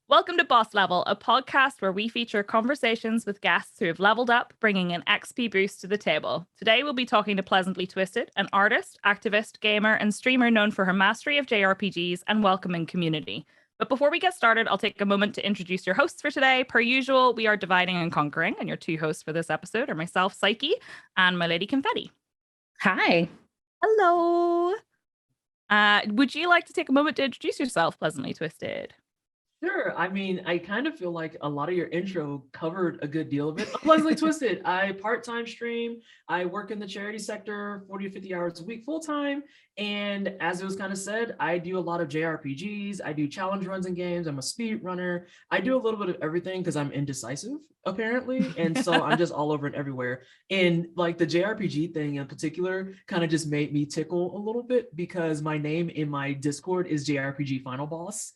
Welcome to Boss Level, a podcast where we feature conversations with guests who have leveled up, bringing an XP boost to the table. Today, we'll be talking to PleasantlyTwstd, an artist, activist, gamer, and streamer known for her mastery of JRPGs and welcoming community. But before we get started, I'll take a moment to introduce your hosts for today. Per usual, we are dividing and conquering, and your two hosts for this episode are myself, Psyche, and MiLadyConfetti. Hi. Hello. Would you like to take a moment to introduce yourself, PleasantlyTwstd? Sure. I mean, I kind of feel like a lot of your intro covered a good deal of it. I'm PleasantlyTwstd. I part-time stream. I work in the charity sector 40 to 50 hours a week full-time. And as it was kind of said, I do a lot of JRPGs. I do challenge runs in games. I'm a speed runner. I do a little bit of everything because I'm indecisive, apparently. And so I'm just all over and everywhere. And like the JRPG thing in particular kind of just made me tickle a little bit because my name in my Discord is JRPG Final Boss.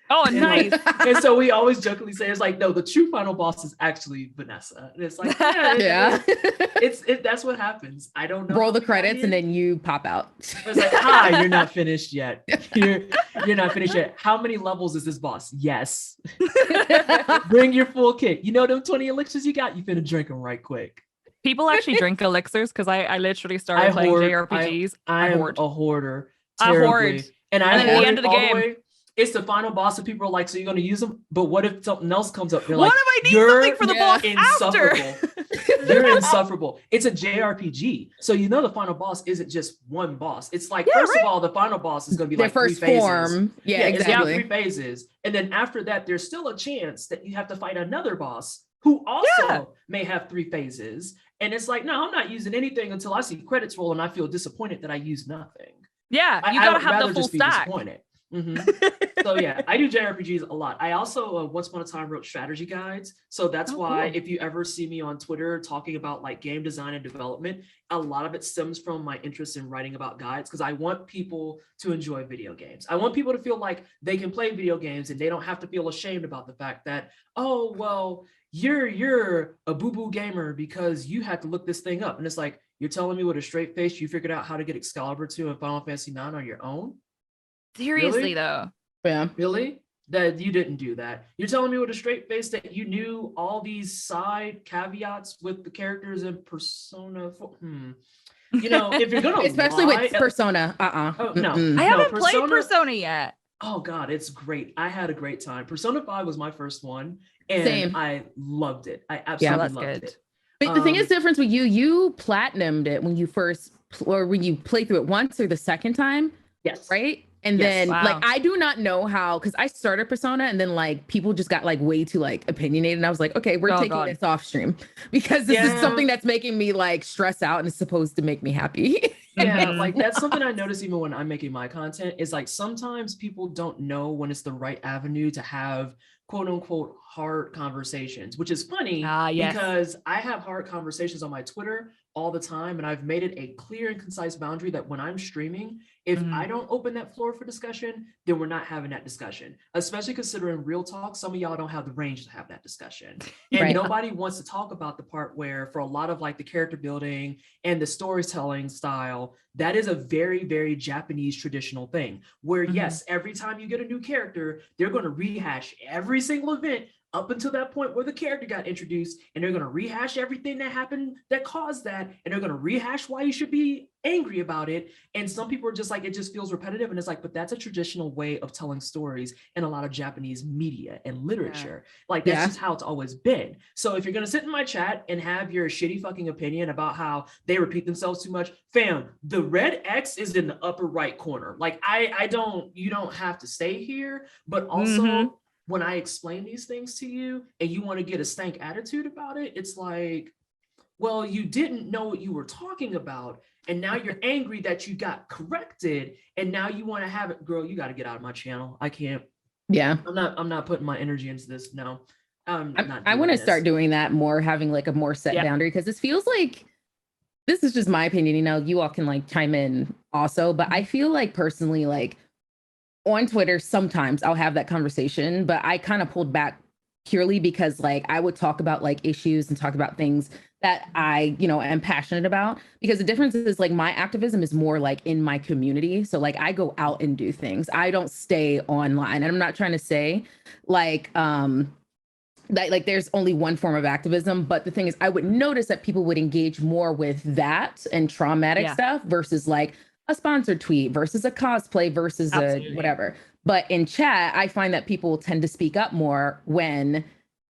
Oh, nice. And so we always jokingly say, it's like, no, the true final boss is actually Vanessa. And it's like, yeah, that's what happens. I don't know. Roll the credits and then you pop out. It's like, hi, you're not finished yet. You're not finished yet. How many levels is this boss? Yes. Bring your full kit. You know them 20 elixirs you got? You finna drink them right quick. People actually drink elixirs because I literally started playing JRPGs. I am a hoarder. Terribly. A hoard. And at the end of the game. It's the final boss, and people are like, so you're going to use them? But what if something else comes up? They're what like, if I need something for the boss insufferable. You're insufferable. It's a JRPG. So you know the final boss isn't just one boss. It's like, first of all, the final boss is going to be like first 3 phases. Form. Yeah, exactly. It's 3 phases. And then after that, there's still a chance that you have to fight another boss who also may have 3 phases. And it's like, no, I'm not using anything until I see credits roll and I feel disappointed that I used nothing. Yeah, you got to have the full stack. So yeah, I do JRPGs a lot. I also once upon a time wrote strategy guides. So that's why if you ever see me on Twitter talking about like game design and development, a lot of it stems from my interest in writing about guides because I want people to enjoy video games. I want people to feel like they can play video games and they don't have to feel ashamed about the fact that, oh, well, you're a boo-boo gamer because you had to look this thing up. And it's like, you're telling me with a straight face you figured out how to get Excalibur 2 and Final Fantasy 9 on your own? Seriously, really? Though. Yeah. Really? That you didn't do that. You're telling me with a straight face that you knew all these side caveats with the characters in Persona 4? You know, if you're gonna especially with Persona. Oh, no. I haven't played Persona yet. Oh God, it's great. I had a great time. Persona 5 was my first one, and I loved it. I absolutely loved it. But the thing is different with you platinumed it when you first, or when you played through it once or the second time. Yes. Right? And then like, I do not know how, because I started Persona and then like people just got like way too like opinionated. And I was like, okay, we're taking this off stream because this is something that's making me like stress out and it's supposed to make me happy. Yeah, like that's something I notice even when I'm making my content is like sometimes people don't know when it's the right avenue to have quote unquote hard conversations, which is funny because I have hard conversations on my Twitter all the time. And I've made it a clear and concise boundary that when I'm streaming, if I don't open that floor for discussion, then we're not having that discussion, especially considering real talk. Some of y'all don't have the range to have that discussion. And nobody wants to talk about the part where for a lot of like the character building and the storytelling style, that is a very, very Japanese traditional thing where yes, every time you get a new character, they're going to rehash every single event up until that point where the character got introduced, and they're going to rehash everything that happened that caused that, and they're going to rehash why you should be angry about it. And some people are just like, it just feels repetitive, and it's like, but that's a traditional way of telling stories in a lot of Japanese media and literature. Like that's just how it's always been. So if you're going to sit in my chat and have your shitty fucking opinion about how they repeat themselves too much, fam, the red X is in the upper right corner. Like you don't have to stay here, but also when I explain these things to you and you want to get a stank attitude about it, it's like, well, you didn't know what you were talking about. And now you're angry that you got corrected. And now you want to have it, girl, you got to get out of my channel. I can't. Yeah. I'm not putting my energy into this. No. I want to start doing that more, having like a more set boundary, because this feels like, this is just my opinion, you know, you all can like chime in also, but I feel like personally, like, on Twitter, sometimes I'll have that conversation, but I kind of pulled back purely because like I would talk about like issues and talk about things that I, you know, am passionate about. Because the difference is like my activism is more like in my community. So like I go out and do things. I don't stay online. And I'm not trying to say like that like there's only one form of activism, but the thing is I would notice that people would engage more with that and traumatic stuff versus like a sponsored tweet versus a cosplay versus a whatever. But in chat, I find that people tend to speak up more when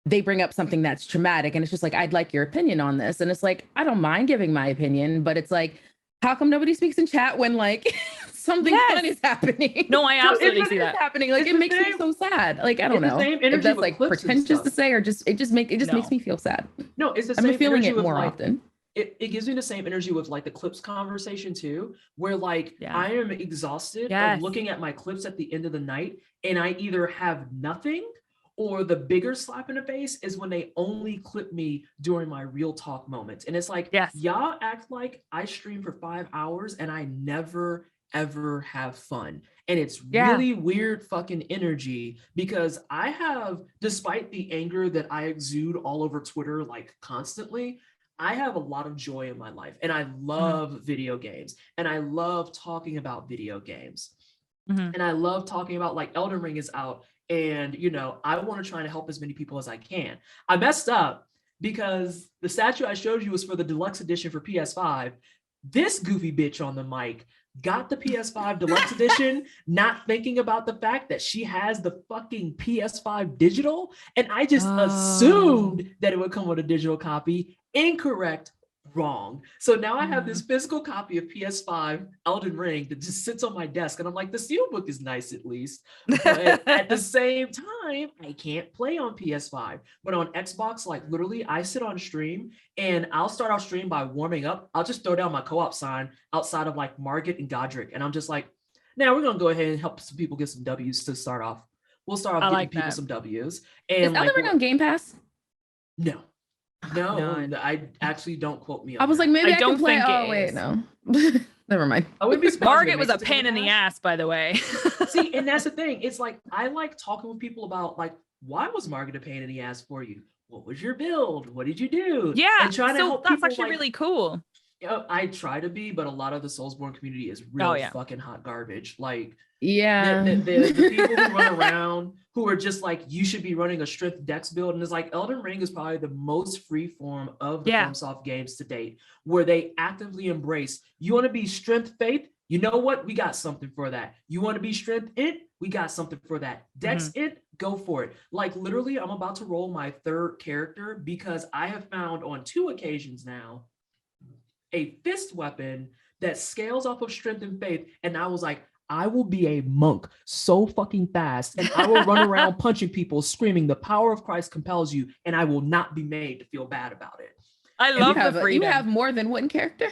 they bring up something that's traumatic. And it's just like, I'd like your opinion on this. And it's like, I don't mind giving my opinion, but it's like, how come nobody speaks in chat when like something fun is happening? No, I absolutely see that happening. Like it makes me so sad. Like I don't know if that's like pretentious to say or just it just makes me feel sad. No, it's the same. I'm feeling it more often. It gives me the same energy with like the clips conversation too, where like I am exhausted of looking at my clips at the end of the night, and I either have nothing, or the bigger slap in the face is when they only clip me during my real talk moments. And it's like, y'all act like I stream for 5 hours and I never ever have fun. And it's really weird fucking energy, because I have, despite the anger that I exude all over Twitter like constantly, I have a lot of joy in my life, and I love video games, and I love talking about video games. And I love talking about like Elden Ring is out, and you know, I want to try to help as many people as I can. I messed up because the statue I showed you was for the deluxe edition for PS5. This goofy bitch on the mic got the PS5 deluxe edition, not thinking about the fact that she has the fucking PS5 digital. And I just assumed that it would come with a digital copy. Incorrect. Wrong. So now I have this physical copy of PS5 Elden Ring that just sits on my desk, and I'm like, the steelbook is nice at least, but at the same time I can't play on PS5. But on Xbox, like literally I sit on stream and I'll start off stream by warming up. I'll just throw down my co-op sign outside of like Margit and Godric, and I'm just like, now we're gonna go ahead and help some people get some W's to start off. We'll start off getting people some W's. And is Elden Ring on Game Pass? No. No, I actually, don't quote me on I was like, maybe I don't can play. think Oh wait, no. Never mind. I would be Margit was a pain in the ass, by the way. See, and that's the thing. It's like I like talking with people about like, why was Margit a pain in the ass for you? What was your build? What did you do? Yeah, and trying to help that's people, actually like, really cool. You know, I try to be, but a lot of the Soulsborne community is real fucking hot garbage. Like, the people who run around who are just like, you should be running a strength dex build, and it's like Elden Ring is probably the most free form of the FromSoft games to date, where they actively embrace, you want to be strength faith, you know what, we got something for that. You want to be strength int, we got something for that. Dex int, go for it. Like literally, I'm about to roll my third character because I have found on 2 occasions now a fist weapon that scales off of strength and faith, and I was like, I will be a monk so fucking fast, and I will run around punching people, screaming, the power of Christ compels you, and I will not be made to feel bad about it. I love the freedom. You have more than one character?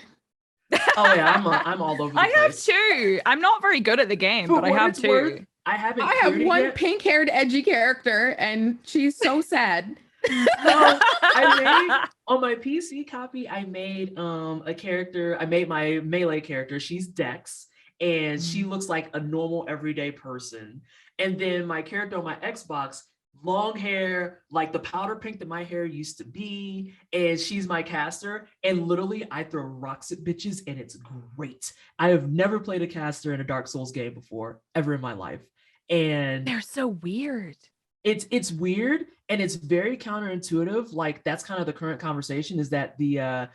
Oh yeah, I'm all over the place. I have 2. I'm not very good at the game, but I have 2. I have one pink-haired edgy character, and she's so sad. No, I made on my PC copy, I made a character, I made my melee character, she's Dex, and she looks like a normal everyday person. And then my character on my Xbox, long hair, like the powder pink that my hair used to be, and she's my caster, and literally I throw rocks at bitches, and it's great. I have never played a caster in a Dark Souls game before, ever in my life. And they're so weird. It's weird, and it's very counterintuitive. Like that's kind of the current conversation, is that the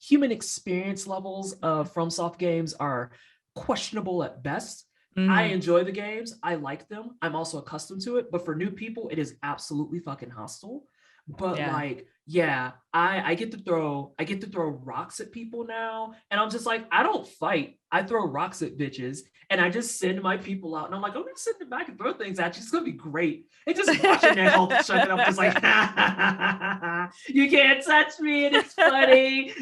human experience levels of FromSoft games are questionable at best. I enjoy the games, I like them, I'm also accustomed to it, but for new people it is absolutely fucking hostile. But like, I get to throw rocks at people now, and I'm just like, I don't fight, I throw rocks at bitches, and I just send my people out, and I'm like, I'm gonna sit in the back and throw things at you, it's gonna be great. And just watching their health check, and I'm just like, you can't touch me, and it's funny.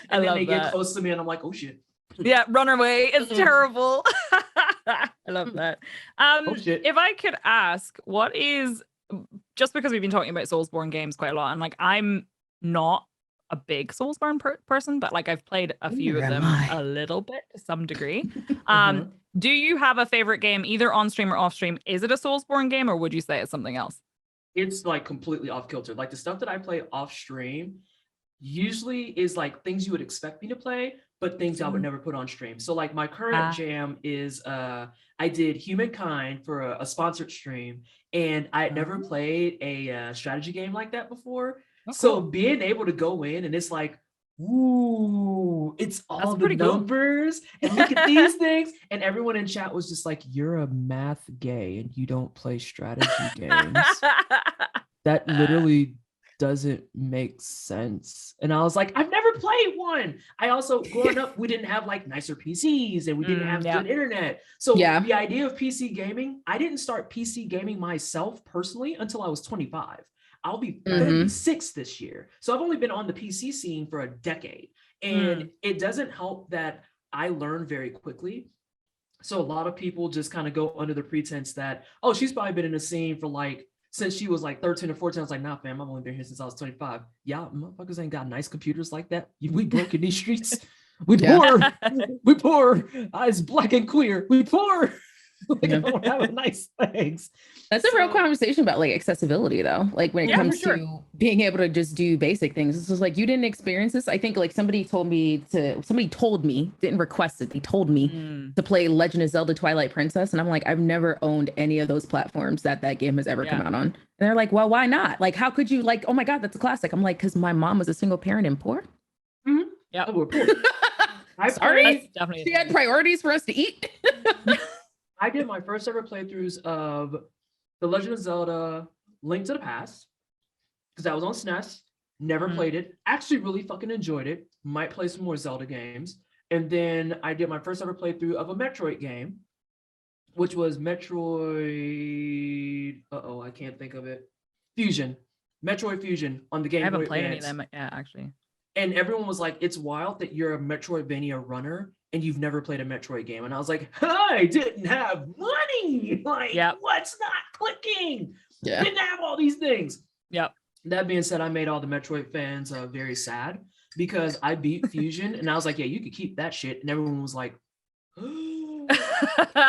And then they get close to me, and I'm like, oh shit. Yeah, run away. It's terrible. I love that. If I could ask, what is, just because we've been talking about Soulsborne games quite a lot, and like I'm not a big Soulsborne person, but like I've played a few of them a little bit to some degree. Do you have a favorite game either on stream or off stream? Is it a Soulsborne game, or would you say it's something else? it's like completely off kilter. Like the stuff that I play off stream usually is like things you would expect me to play, but things I would never put on stream. So like my current jam is I did Humankind for a sponsored stream, and I had never played a strategy game like that before. So being able to go in and it's like, ooh, it's all the numbers and look at these things. And everyone in chat was just like, you're a math gay and you don't play strategy games. That literally doesn't make sense. And I was like, I've never played one. I also, growing up, we didn't have like nicer PCs and we didn't have good internet. So the idea of PC gaming, I didn't start PC gaming myself personally until I was 25. I'll be 36 this year. So I've only been on the PC scene for a decade. And it doesn't help that I learn very quickly. So a lot of people just kind of go under the pretense that, oh, she's probably been in the scene for like, since she was like 13 or 14. I was like, nah, fam, I've only been here since I was 25. Yeah, motherfuckers ain't got nice computers like that. We broke in these streets. We poor. We poor. Eyes black and queer. We poor. Like, I don't have nice things. That's a real conversation about like accessibility though. Like when it comes to being able to just do basic things. This is like, you didn't experience this. I think like somebody told me, didn't request it. They told me to play Legend of Zelda Twilight Princess. And I'm like, I've never owned any of those platforms that game has ever come out on. And they're like, well, why not? Like, how could you like, oh my God, that's a classic. I'm like, because my mom was a single parent and poor. Yeah, we're poor. Sorry, she had priorities for us to eat. I did my first ever playthroughs of The Legend of Zelda Link to the Past, because that was on SNES, never played it, actually really fucking enjoyed it, might play some more Zelda games. And then I did my first ever playthrough of a Metroid game, which was Metroid, I can't think of it, Fusion, Metroid Fusion on the Game Boy Advance. I haven't played any of them, actually. And everyone was like, it's wild that you're a Metroidvania runner and you've never played a Metroid game. And I was like, I didn't have money. Like, what's not clicking? Didn't have all these things. That being said, I made all the Metroid fans very sad because I beat Fusion and I was like, yeah, you could keep that shit. And everyone was like, you're a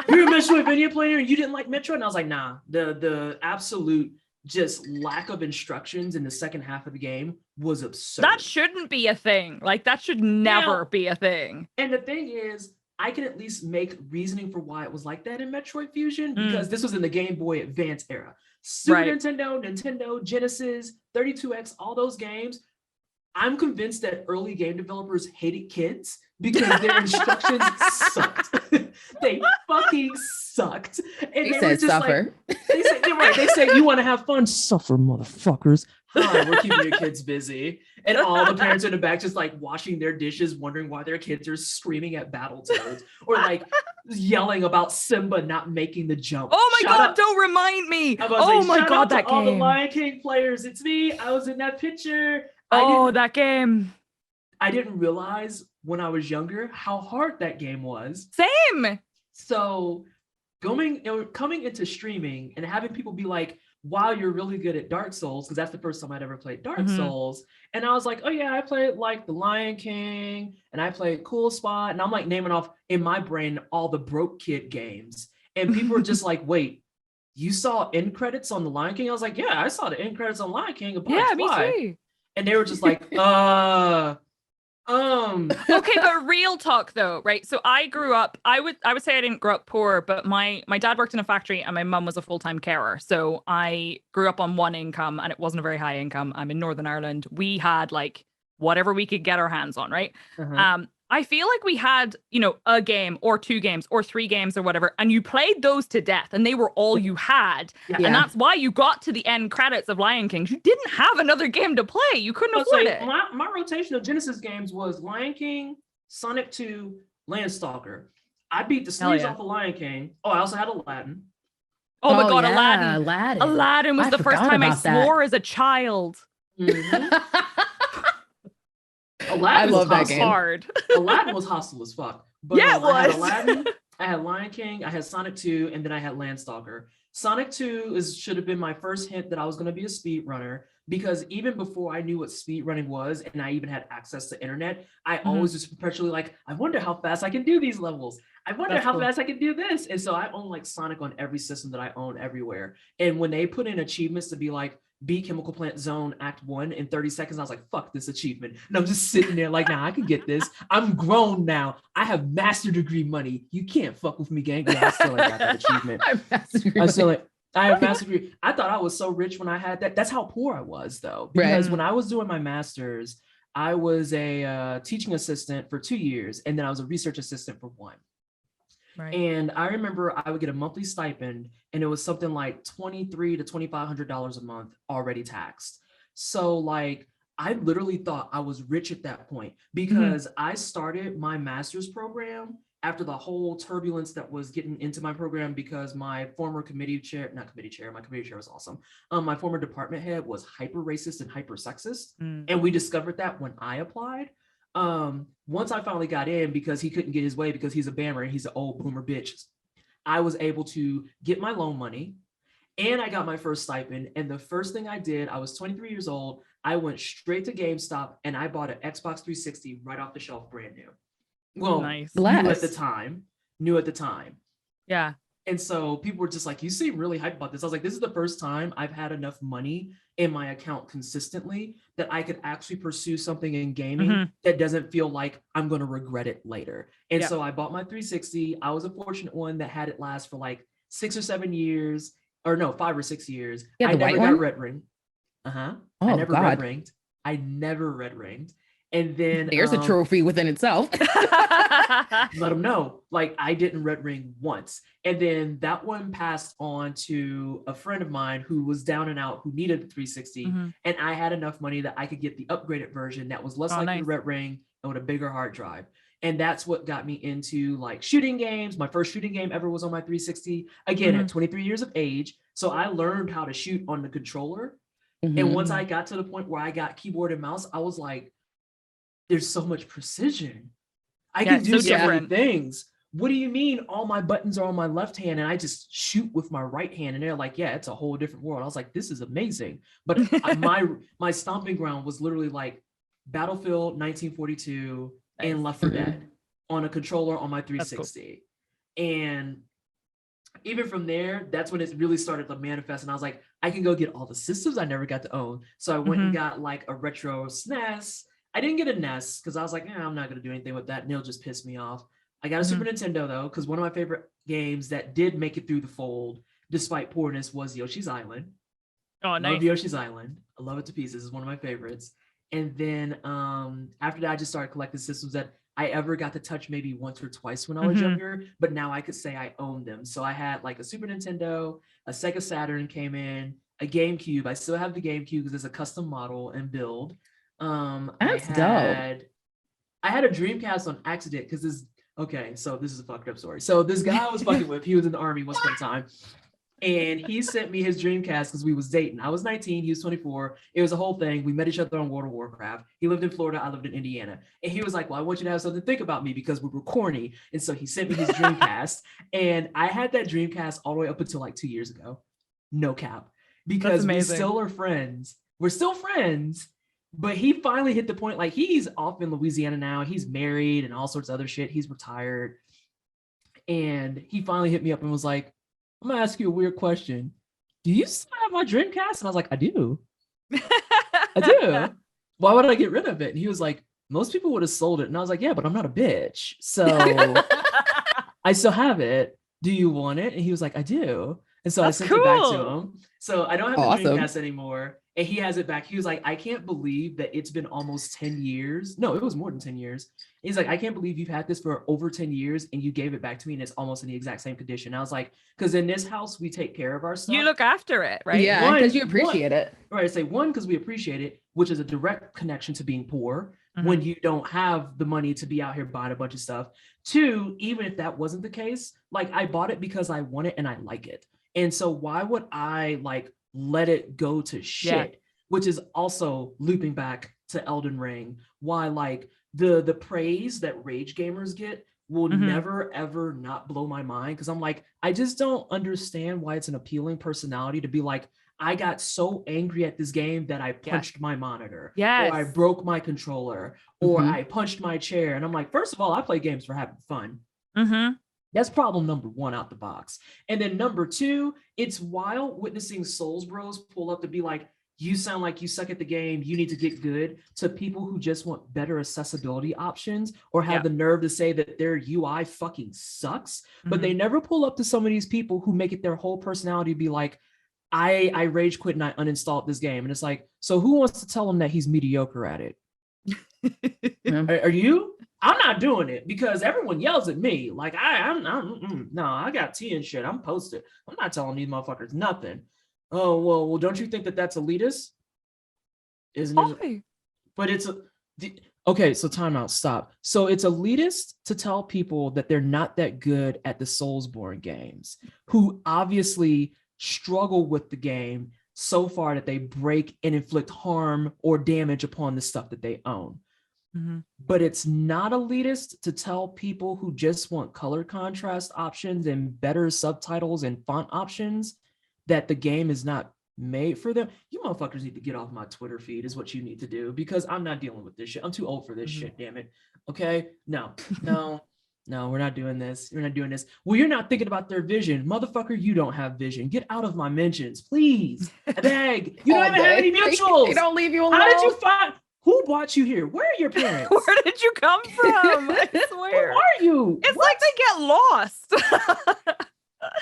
Metroidvania player and you didn't like Metroid? And I was like, nah, the absolute just lack of instructions in the second half of the game was absurd. That shouldn't be a thing. Like, that should never be a thing. And the thing is, I can at least make reasoning for why it was like that in Metroid Fusion, because this was in the Game Boy Advance era. Super Nintendo, Nintendo, Genesis, 32X, all those games. I'm convinced that early game developers hated kids because their instructions sucked. They fucking sucked. And they said just suffer. Like, they said, you want to have fun? Suffer, motherfuckers. Hi, we're keeping your kids busy. And all the parents in the back just like washing their dishes, wondering why their kids are screaming at Battletoads or like yelling about Simba not making the jump. Oh my God, don't remind me. Oh my God, that game. All the Lion King players, it's me. I was in that picture. That game. I didn't realize when I was younger how hard that game was. Same. So coming into streaming and having people be like, wow, you're really good at Dark Souls, because that's the first time I'd ever played Dark Souls. And I was like, oh yeah, I played like the Lion King and I played Cool Spot. And I'm like naming off in my brain all the broke kid games. And people were just like, wait, you saw end credits on the Lion King? I was like, yeah, I saw the end credits on Lion King. Yeah, me too. And they were just like, Okay, but real talk though, right? So I grew up, I would say I didn't grow up poor, but my dad worked in a factory and my mum was a full-time carer. So I grew up on one income and it wasn't a very high income. I'm in Northern Ireland. We had like whatever we could get our hands on, right? I feel like we had, a game or two games or three games or whatever, and you played those to death and they were all you had. Yeah. And that's why you got to the end credits of Lion King. You didn't have another game to play. You couldn't afford it. My rotation of Genesis games was Lion King, Sonic 2, Landstalker. I beat the sleeves off of Lion King. Oh, I also had Aladdin. Oh my God, Aladdin. Aladdin was the first time I swore as a child. Aladdin I love that game. Hard. Aladdin was hostile as fuck. But yeah, it was. I had Aladdin, I had Lion King, I had Sonic 2, and then I had Landstalker. Sonic 2 should have been my first hint that I was going to be a speed runner, because even before I knew what speed running was and I even had access to internet, I always was perpetually like, I wonder how fast I can do these levels. I wonder how fast I can do this. And so I own like Sonic on every system that I own everywhere. And when they put in achievements to be like, beat Chemical Plant Zone Act 1 in 30 seconds, I was like, fuck this achievement. And I'm just sitting there like, nah, I can get this. I'm grown now. I have master degree money. You can't fuck with me, gang. Yeah, I still ain't got that achievement. I have master degree. I thought I was so rich when I had that. That's how poor I was, though. Because when I was doing my master's, I was a teaching assistant for 2 years, and then I was a research assistant for 1. Right. And I remember I would get a monthly stipend, and it was something like $2,300 to $2,500 a month already taxed. So like, I literally thought I was rich at that point, because I started my master's program after the whole turbulence that was getting into my program, because my former my committee chair was awesome. My former department head was hyper racist and hyper sexist. And we discovered that when I applied. Once I finally got in, because he couldn't get his way because he's a bammer and he's an old boomer bitch, I was able to get my loan money and I got my first stipend. And the first thing I did, I was 23 years old. I went straight to GameStop and I bought an Xbox 360 right off the shelf, brand new. Well, nice. New at the time. Yeah. And so people were just like, you seem really hyped about this. I was like, this is the first time I've had enough money in my account consistently that I could actually pursue something in gaming that doesn't feel like I'm going to regret it later. And so I bought my 360. I was a fortunate one that had it last for like 6 or 7 years, or no, 5 or 6 years. I never got red ring. I never red ringed. And then there's a trophy within itself. Let them know, like, I didn't red ring once. And then that one passed on to a friend of mine who was down and out, who needed the 360. And I had enough money that I could get the upgraded version that was less likely to red ring and with a bigger hard drive. And that's what got me into like shooting games. My first shooting game ever was on my 360, again, at 23 years of age. So I learned how to shoot on the controller. And once I got to the point where I got keyboard and mouse, I was like, there's so much precision. I can do so many things. What do you mean all my buttons are on my left hand and I just shoot with my right hand? And they're like, yeah, it's a whole different world. I was like, this is amazing. But my stomping ground was literally like Battlefield 1942 and Left 4 Dead on a controller on my 360. Cool. And even from there, that's when it really started to manifest. And I was like, I can go get all the systems I never got to own. So I went and got like a retro SNES. I didn't get a NES because I was like, I'm not going to do anything with that. And it'll just piss me off. I got a Super Nintendo though, because one of my favorite games that did make it through the fold, despite poorness, was Yoshi's Island. Oh, nice. Love Yoshi's Island. I love it to pieces. It's one of my favorites. And then after that, I just started collecting systems that I ever got to touch maybe once or twice when I was younger, but now I could say I owned them. So I had like a Super Nintendo, a Sega Saturn came in, a GameCube. I still have the GameCube because it's a custom model and build. That's dope. I had a Dreamcast on accident because so this is a fucked up story. So this guy I was fucking with, he was in the army once upon a time. And he sent me his Dreamcast because we was dating. I was 19, he was 24. It was a whole thing. We met each other on World of Warcraft. He lived in Florida, I lived in Indiana. And he was like, well, I want you to have something to think about me because we were corny. And so he sent me his Dreamcast. And I had that Dreamcast all the way up until like 2 years ago. No cap. Because we still are friends. We're still friends. But he finally hit the point, like he's off in Louisiana now. He's married and all sorts of other shit. He's retired. And he finally hit me up and was like, I'm gonna ask you a weird question. Do you still have my Dreamcast? And I was like, I do. I do. Why would I get rid of it? And he was like, most people would have sold it. And I was like, yeah, but I'm not a bitch. So I still have it. Do you want it? And he was like, I do. And so I sent it back to him. So I don't have the Dreamcast anymore. And he has it back. He was like, I can't believe that it's been almost 10 years. No, it was more than 10 years. He's like, I can't believe you've had this for over 10 years and you gave it back to me and it's almost in the exact same condition. I was like, because in this house, we take care of our stuff. You look after it, right? Yeah, because you appreciate it. Right. I say one, because we appreciate it, which is a direct connection to being poor when you don't have the money to be out here buying a bunch of stuff. Two, even if that wasn't the case, like I bought it because I want it and I like it. And so why would I like let it go to shit, which is also looping back to Elden Ring. Why like the praise that rage gamers get will never ever not blow my mind, because I'm like, I just don't understand why it's an appealing personality to be like, I got so angry at this game that I punched my monitor, or I broke my controller, or I punched my chair. And I'm like, first of all, I play games for having fun. That's problem number one out the box. And then number two, it's wild witnessing Souls Bros pull up to be like, you sound like you suck at the game, you need to get good, to people who just want better accessibility options, or have the nerve to say that their UI fucking sucks. But they never pull up to some of these people who make it their whole personality to be like, I rage quit and I uninstalled this game. And it's like, so who wants to tell him that he's mediocre at it? Are you? I'm not doing it, because everyone yells at me. Like, no, I got tea and shit. I'm posted. I'm not telling these motherfuckers nothing. Oh, well, don't you think that that's elitist? Isn't it? But it's okay, so time out, stop. So it's elitist to tell people that they're not that good at the Soulsborne games, who obviously struggle with the game so far that they break and inflict harm or damage upon the stuff that they own. But it's not elitist to tell people who just want color contrast options and better subtitles and font options that the game is not made for them. You motherfuckers need to get off my Twitter feed is what you need to do, because I'm not dealing with this shit. I'm too old for this shit, damn it. Okay? No, we're not doing this. We're not doing this. Well, you're not thinking about their vision. Motherfucker, you don't have vision. Get out of my mentions, please. I beg. You don't even have any mutuals. They don't leave you alone. How did you find... Who brought you here? Where are your parents? Where did you come from? I swear. Who are you? It's like they get lost.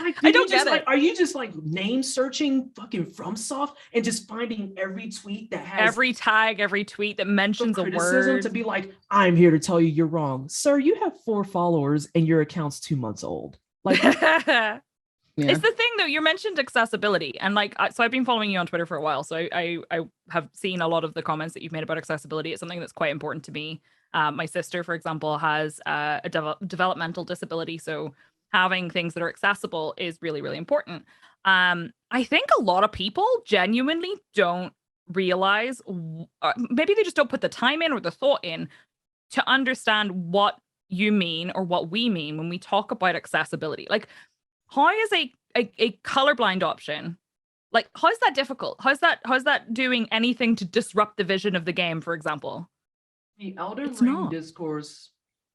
Like, I don't get it. Are you just like name searching fucking FromSoft and just finding every tweet that has every tag, every tweet that mentions a word to be like, I'm here to tell you you're wrong, sir? You have 4 followers and your account's 2 months old. Like, It's the thing though. You mentioned accessibility, and like, so I've been following you on Twitter for a while, so I have seen a lot of the comments that you've made about accessibility. It's something that's quite important to me. My sister, for example, has a developmental disability, so having things that are accessible is really, really important. I think a lot of people genuinely don't realize, maybe they just don't put the time in or the thought in to understand what you mean or what we mean when we talk about accessibility. Like, how is a colorblind option, like, how's that difficult? How's that doing anything to disrupt the vision of the game, for example? The Elden Ring discourse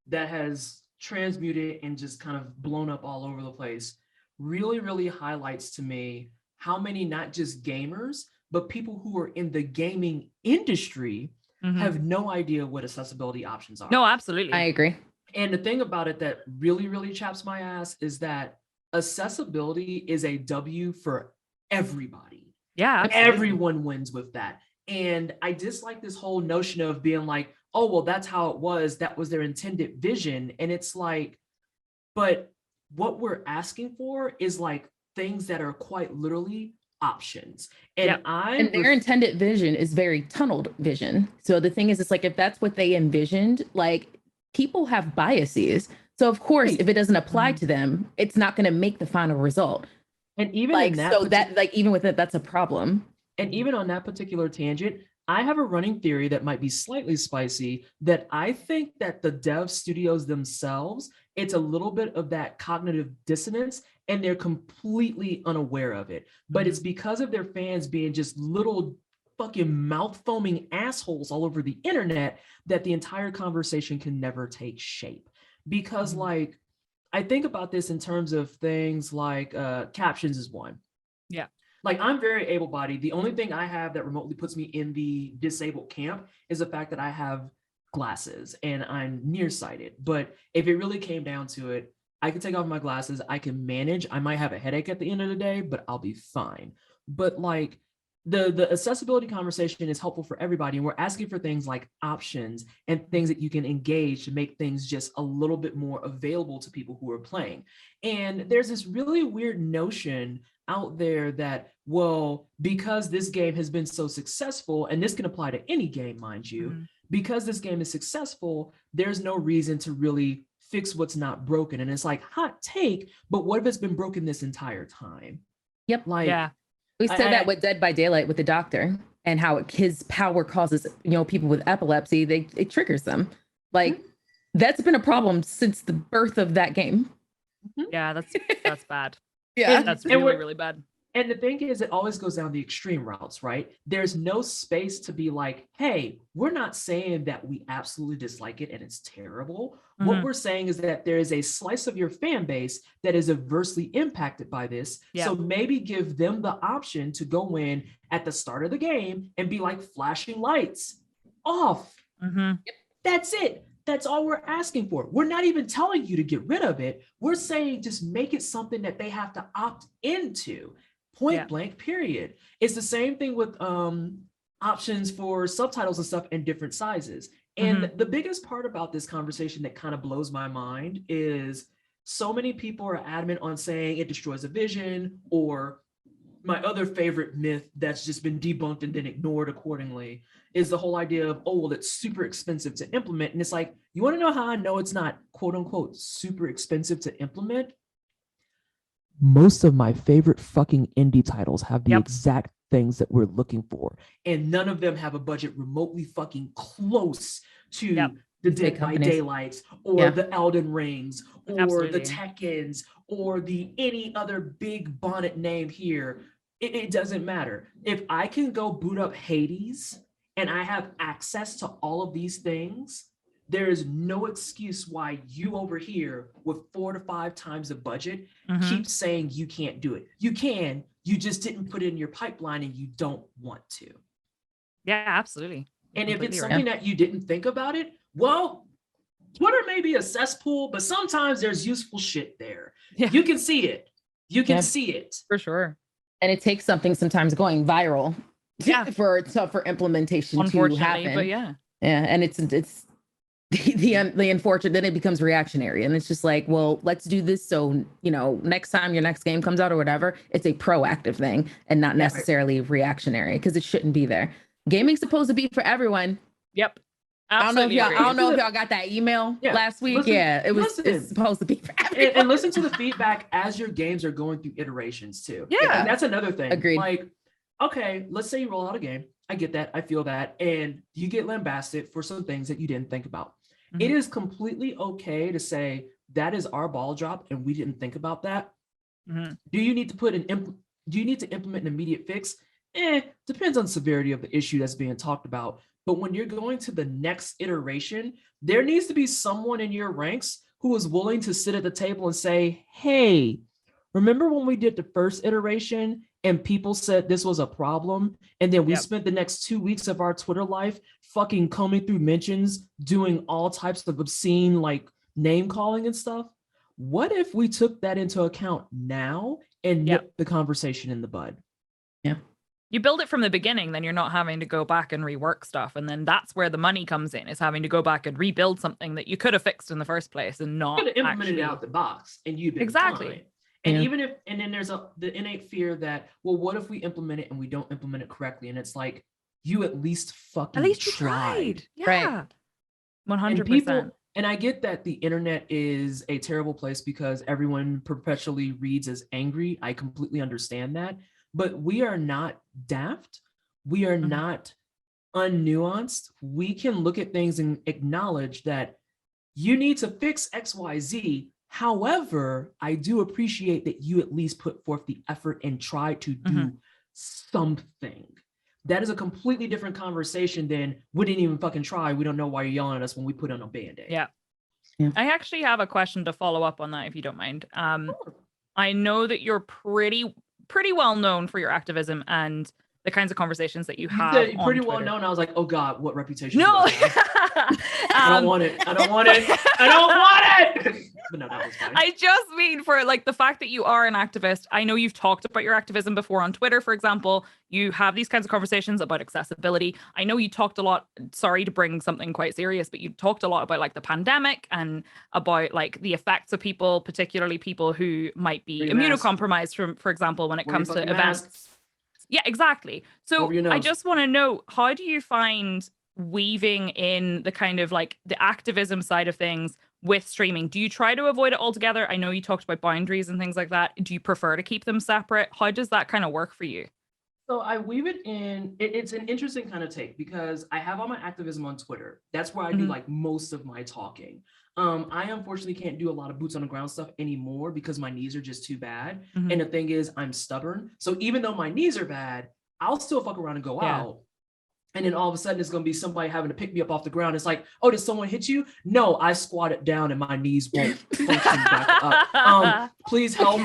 that has transmuted and just kind of blown up all over the place really, really highlights to me how many, not just gamers, but people who are in the gaming industry have no idea what accessibility options are. No, absolutely. I agree. And the thing about it that really, really chaps my ass is that accessibility is a W for everybody. Yeah, absolutely. Everyone wins with that. And I dislike this whole notion of being like, oh, well, that's how it was. That was their intended vision. And it's like, but what we're asking for is like things that are quite literally options. And their intended vision is very tunneled vision. So the thing is, it's like, if that's what they envisioned, like, people have biases. So of course, if it doesn't apply to them, it's not going to make the final result. And even like, in that, so that, like, even with it, that's a problem. And even on that particular tangent, I have a running theory that might be slightly spicy, that I think that the dev studios themselves, it's a little bit of that cognitive dissonance and they're completely unaware of it. But it's because of their fans being just little fucking mouth foaming assholes all over the internet that the entire conversation can never take shape. Because like, I think about this in terms of things like captions is one. Yeah. Like, I'm very able-bodied. The only thing I have that remotely puts me in the disabled camp is the fact that I have glasses and I'm nearsighted. But if it really came down to it, I can take off my glasses. I can manage. I might have a headache at the end of the day, but I'll be fine. But like, the accessibility conversation is helpful for everybody. And we're asking for things like options and things that you can engage to make things just a little bit more available to people who are playing. And there's this really weird notion out there that, well, because this game has been so successful, and this can apply to any game, mind you, because this game is successful, there's no reason to really fix what's not broken. And it's like, hot take, but what if it's been broken this entire time? Yep. Like, yeah. We said that with Dead by Daylight with the doctor, and how his power causes, people with epilepsy, it triggers them. Like, That's been a problem since the birth of that game. Yeah, that's bad. Yeah, that's really, really bad. And the thing is, it always goes down the extreme routes, right? There's no space to be like, hey, we're not saying that we absolutely dislike it and it's terrible. What we're saying is that there is a slice of your fan base that is adversely impacted by this. So maybe give them the option to go in at the start of the game and be like flashing lights off. That's it. That's all we're asking for. We're not even telling you to get rid of it. We're saying just make it something that they have to opt into. Point blank, period. It's the same thing with options for subtitles and stuff in different sizes. And the biggest part about this conversation that kind of blows my mind is so many people are adamant on saying it destroys the vision, or my other favorite myth that's just been debunked and then ignored accordingly is the whole idea of, oh, well, it's super expensive to implement. And it's like, you want to know how I know it's not quote unquote super expensive to implement? Most of my favorite fucking indie titles have the exact things that we're looking for. And none of them have a budget remotely fucking close to the Dead by Daylights or the Elden Rings or the Tekkens or the any other big bonnet name here. It doesn't matter. If I can go boot up Hades and I have access to all of these things, there is no excuse why you over here with 4 to 5 times the budget keep saying you can't do it. You can, you just didn't put it in your pipeline and you don't want to. Yeah, absolutely. And if it's something that you didn't think about it, well, Twitter may be a cesspool, but sometimes there's useful shit there. You can see it. You can see it. For sure. And it takes something sometimes going viral for implementation to happen. But yeah, and it's the unfortunate, then it becomes reactionary, and it's just like, well, let's do this so next time your next game comes out or whatever, it's a proactive thing and not necessarily reactionary, because it shouldn't be there. Gaming's supposed to be for everyone. Yep. Absolutely. I don't know if y'all got that email last week. It's supposed to be for everyone. And listen to the feedback as your games are going through iterations too. Yeah, and that's another thing. Agreed. Like, okay, let's say you roll out a game. I get that. I feel that. And you get lambasted for some things that you didn't think about. It is completely okay to say that is our ball drop and we didn't think about that. Do you need to implement an immediate fix? Depends on the severity of the issue that's being talked about. But when you're going to the next iteration, there needs to be someone in your ranks who is willing to sit at the table and say, hey, remember when we did the first iteration and people said this was a problem? And then we spent the next 2 weeks of our Twitter life fucking combing through mentions, doing all types of obscene like name calling and stuff. What if we took that into account now and nipped the conversation in the bud? Yeah. You build it from the beginning, then you're not having to go back and rework stuff. And then that's where the money comes in, is having to go back and rebuild something that you could have fixed in the first place and not could have implemented it out the box and you've been fine. And even if, and then there's the innate fear that, well, what if we implement it and we don't implement it correctly? And it's like, you at least fucking tried. Yeah. Right. 100%. And I get that the internet is a terrible place because everyone perpetually reads as angry. I completely understand that. But we are not daft. We are not unnuanced. We can look at things and acknowledge that you need to fix X, Y, Z. However, I do appreciate that you at least put forth the effort and try to do something. That is a completely different conversation than we didn't even fucking try. We don't know why you're yelling at us when we put on a Band-Aid. Yeah. I actually have a question to follow up on that, if you don't mind. I know that you're pretty well known for your activism and the kinds of conversations that you have. Said pretty well known. I was like, oh God, what reputation? No, I don't want it. I don't want it. I don't want it. But no, that was fine. I just mean for like the fact that you are an activist. I know you've talked about your activism before on Twitter, for example. You have these kinds of conversations about accessibility. I know you talked a lot, sorry to bring something quite serious, but you talked a lot about like the pandemic and about like the effects of people, particularly people who might be immunocompromised from, for example, when it comes to events. Yeah, exactly. So I just want to know, how do you find weaving in the kind of like the activism side of things with streaming? Do you try to avoid it altogether? I know you talked about boundaries and things like that. Do you prefer to keep them separate? How does that kind of work for you? So I weave it in. It's an interesting kind of take because I have all my activism on Twitter. That's where I do like most of my talking. I unfortunately can't do a lot of boots on the ground stuff anymore because my knees are just too bad. And the thing is, I'm stubborn. So even though my knees are bad, I'll still fuck around and go out. And then all of a sudden, it's going to be somebody having to pick me up off the ground. It's like, oh, did someone hit you? No, I squatted down and my knees won't function back up. Please help.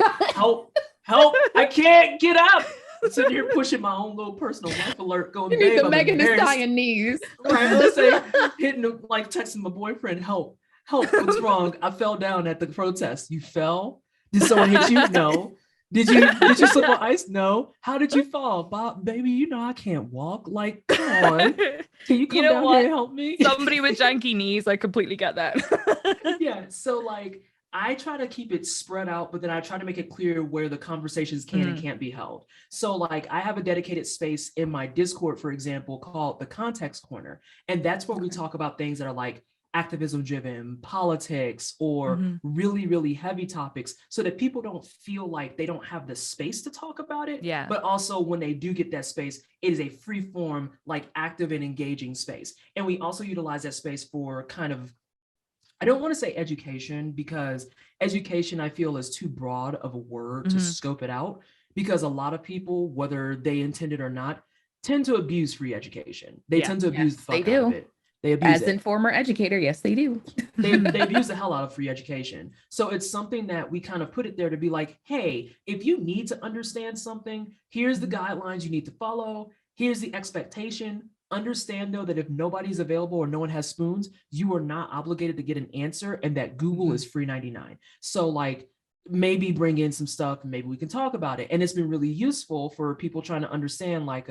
I can't get up. I'm sitting here pushing my own little personal life alert going, you need the Megan Thee Stallion knees. Right, let's say hitting, like texting my boyfriend, help, what's wrong? I fell down at the protest. You fell? Did someone hit you? No. Did you slip on ice? No. How did you fall? Bob, baby, you know I can't walk. Like, come on. Can you come down here and help me? Somebody with janky knees, I completely get that. Yeah. So like I try to keep it spread out, but then I try to make it clear where the conversations can and can't be held. So like I have a dedicated space in my Discord, for example, called the Context Corner. And that's where we talk about things that are like activism driven, politics, or really, really heavy topics so that people don't feel like they don't have the space to talk about it. Yeah. But also when they do get that space, it is a free form, like active and engaging space. And we also utilize that space for kind of, I don't want to say education because education I feel is too broad of a word to scope it out because a lot of people, whether they intend it or not, tend to abuse free education. They tend to abuse the fuck out of it. They abuse it. As a former educator, yes, they do. they abuse the hell out of free education. So it's something that we kind of put it there to be like, hey, if you need to understand something, here's the guidelines you need to follow. Here's the expectation. Understand though that if nobody's available or no one has spoons, you are not obligated to get an answer and that Google is free 99. So like maybe bring in some stuff and maybe we can talk about it. And it's been really useful for people trying to understand like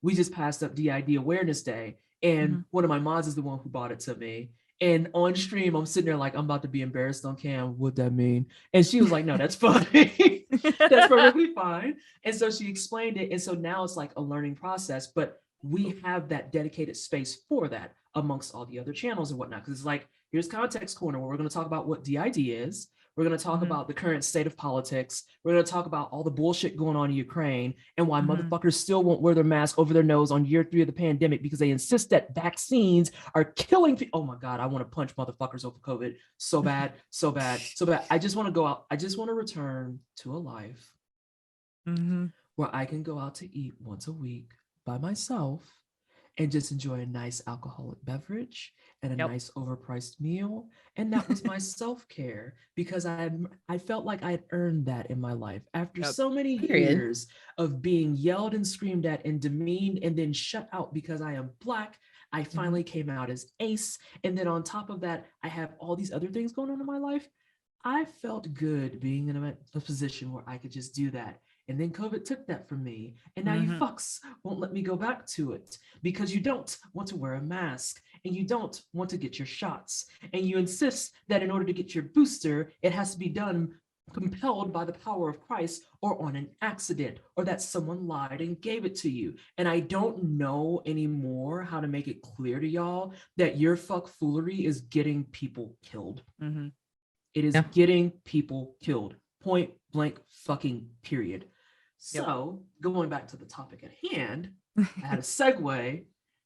we just passed up DID Awareness Day. And one of my mods is the one who brought it to me. And on stream, I'm sitting there like, I'm about to be embarrassed on cam. What'd that mean? And she was like, no, that's funny. That's perfectly fine. And so she explained it. And so now it's like a learning process, but we have that dedicated space for that amongst all the other channels and whatnot. Because it's like, here's Context Corner where we're going to talk about what DID is. We're going to talk about the current state of politics. We're going to talk about all the bullshit going on in Ukraine and why motherfuckers still won't wear their mask over their nose on year 3 of the pandemic because they insist that vaccines are killing people. Oh my God, I want to punch motherfuckers over COVID so bad, so bad, so bad. I just want to go out. I just want to return to a life where I can go out to eat once a week by myself and just enjoy a nice alcoholic beverage and a nice overpriced meal. And that was my self-care because I felt like I had earned that in my life after so many years of being yelled and screamed at and demeaned and then shut out because I am Black. I finally came out as ace. And then on top of that, I have all these other things going on in my life. I felt good being in a position where I could just do that. And then COVID took that from me. And now you fucks won't let me go back to it because you don't want to wear a mask and you don't want to get your shots. And you insist that in order to get your booster, it has to be done compelled by the power of Christ or on an accident or that someone lied and gave it to you. And I don't know anymore how to make it clear to y'all that your fuck foolery is getting people killed. It is getting people killed. Point blank fucking period. So going back to the topic at hand, I had a segue,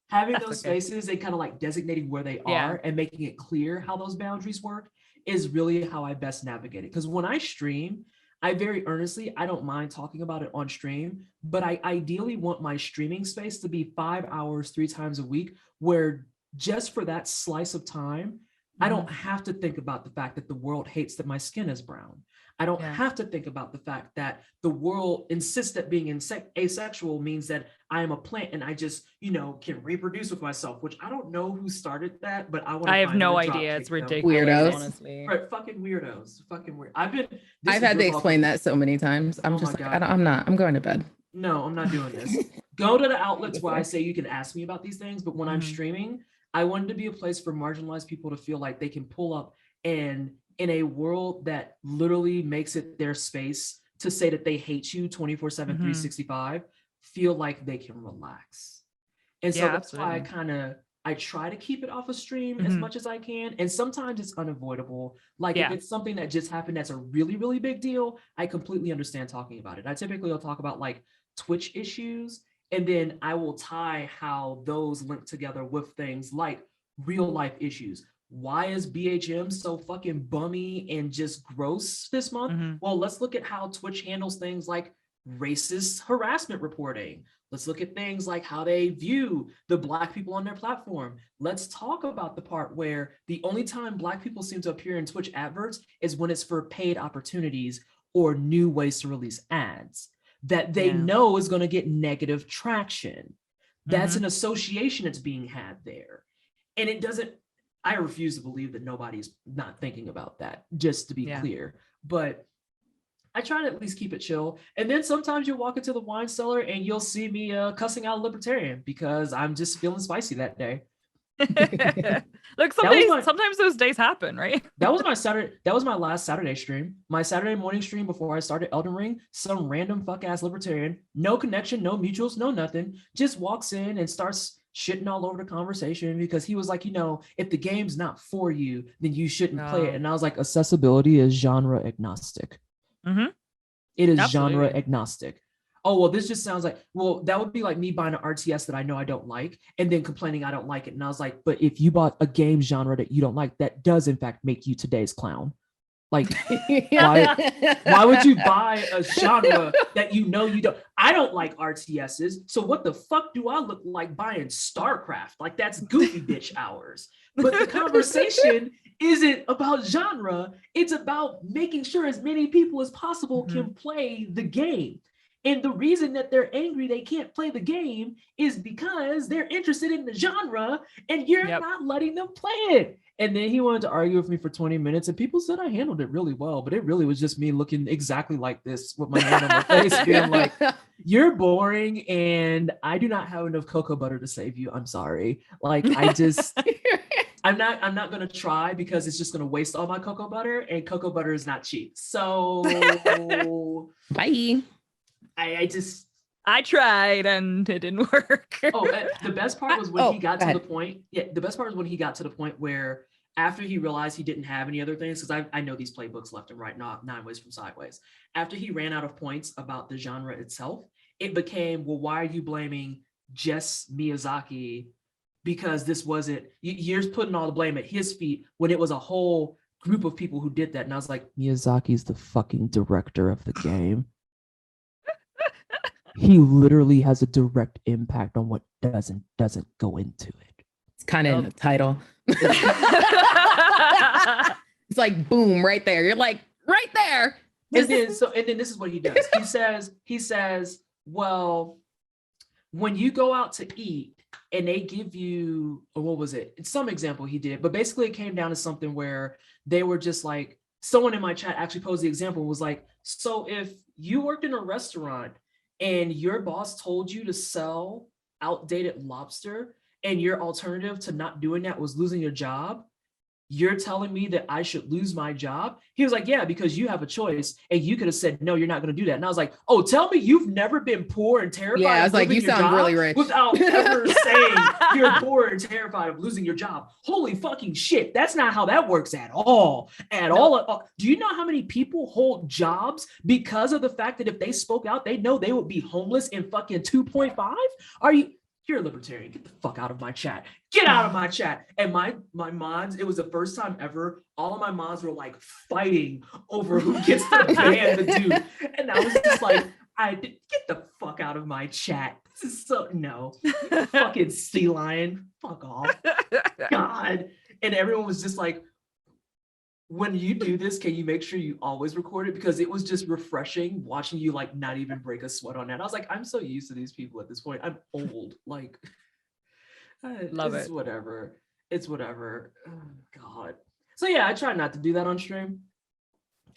having those spaces and kind of like designating where they are and making it clear how those boundaries work is really how I best navigate it. Because when I stream, I very earnestly, I don't mind talking about it on stream, but I ideally want my streaming space to be 5 hours, 3 times a week, where just for that slice of time, I don't have to think about the fact that the world hates that my skin is brown. I don't have to think about the fact that the world insists that being asexual means that I am a plant and I just, can reproduce with myself, which I don't know who started that, but I have no idea. It's ridiculous, weirdos. Honestly. Right, fucking weirdos. Fucking weird. I've had to explain that so many times. I'm just like, I'm going to bed. No, I'm not doing this. Go to the outlets where I say you can ask me about these things, but when I'm streaming, I wanted to be a place for marginalized people to feel like they can pull up and in a world that literally makes it their space to say that they hate you 24/7, 365, feel like they can relax. And so that's why I try to keep it off of stream as much as I can. And sometimes it's unavoidable. Like if it's something that just happened that's a really, really big deal, I completely understand talking about it. I typically will talk about like Twitch issues And then I will tie how those link together with things like real life issues. Why is BHM so fucking bummy and just gross this month? Well, let's look at how Twitch handles things like racist harassment reporting. Let's look at things like how they view the Black people on their platform. Let's talk about the part where the only time Black people seem to appear in Twitch adverts is when it's for paid opportunities or new ways to release ads that they know is going to get negative traction. That's an association that's being had there. And it doesn't, I refuse to believe that nobody's not thinking about that, just to be clear. But I try to at least keep it chill. And then sometimes you'll walk into the wine cellar and you'll see me cussing out a libertarian because I'm just feeling spicy that day. Look, sometimes those days happen, right? That was my last Saturday stream. My Saturday morning stream before I started Elden Ring, some random fuck ass libertarian, no connection, no mutuals, no nothing, just walks in and starts shitting all over the conversation because he was like, if the game's not for you, then you shouldn't play it. And I was like, accessibility is genre agnostic. It is genre agnostic. Oh, well, this just sounds like, well, that would be like me buying an RTS that I know I don't like and then complaining I don't like it. And I was like, but if you bought a game genre that you don't like, that does in fact make you today's clown. Like, why would you buy a genre that you know you don't? I don't like RTSs. So what the fuck do I look like buying StarCraft? Like, that's goofy bitch hours. But the conversation isn't about genre. It's about making sure as many people as possible can play the game. And the reason that they're angry they can't play the game is because they're interested in the genre and you're not letting them play it. And then he wanted to argue with me for 20 minutes and people said I handled it really well, but it really was just me looking exactly like this with my hand on my face being like, you're boring and I do not have enough cocoa butter to save you. I'm sorry. Like, I just... I'm not going to try because it's just going to waste all my cocoa butter and cocoa butter is not cheap. So bye. I tried and it didn't work. The best part was when he got to the point. Yeah, the best part was when he got to the point where after he realized he didn't have any other things, because I know these playbooks left and right, not 9 ways from sideways. After he ran out of points about the genre itself, it became, well, why are you blaming just Miyazaki? Because this wasn't, you're putting all the blame at his feet when it was a whole group of people who did that. And I was like, Miyazaki's the fucking director of the game. He literally has a direct impact on what doesn't go into it. It's kind of in the title. It's like, boom, right there. You're like, right there. And then this is what he does. He says, well, when you go out to eat, and they give you, or what was it? It's some example he did, but basically it came down to something where they were just like, someone in my chat actually posed the example, was like, so if you worked in a restaurant and your boss told you to sell outdated lobster and your alternative to not doing that was losing your job, you're telling me that I should lose my job? He was like, yeah, because you have a choice and you could have said, no, you're not going to do that. And I was like, oh, tell me you've never been poor and terrified. Yeah, I was like, you sound really rich. Without ever saying you're poor and terrified of losing your job. Holy fucking shit. That's not how that works at all. All. Do you know how many people hold jobs because of the fact that if they spoke out, they know they would be homeless in fucking 2.5? You're a libertarian. Get the fuck out of my chat. Get out of my chat. And my mods, it was the first time ever, all of my mods were like fighting over who gets to ban the dude. And I was just like, get the fuck out of my chat. This is so, no. Fucking sea lion. Fuck off. God. And everyone was just like, when you do this, can you make sure you always record it? Because it was just refreshing watching you like not even break a sweat on that. I was like, I'm so used to these people at this point. I'm old. Like, love it. It's whatever. Oh, God. So yeah, I try not to do that on stream.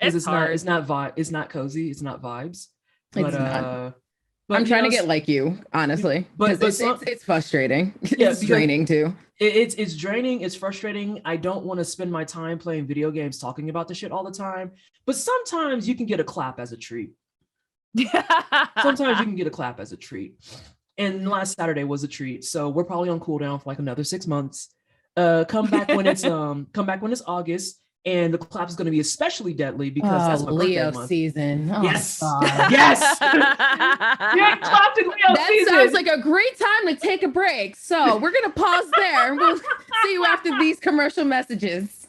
It's hard. It's not cozy. It's not vibes. But I'm trying to get like you, honestly. But it's frustrating. Yeah, it's draining too. It's draining. It's frustrating. I don't want to spend my time playing video games talking about the shit all the time. But sometimes you can get a clap as a treat. Sometimes you can get a clap as a treat. And last Saturday was a treat. So we're probably on cooldown for like another 6 months. Come back when it's August. And the clap is going to be especially deadly because that's my Leo birthday month. season. Oh, yes. God. Yes. Get clapped in Leo that season. sounds like a great time to take a break. So we're going to pause there and we'll see you after these commercial messages.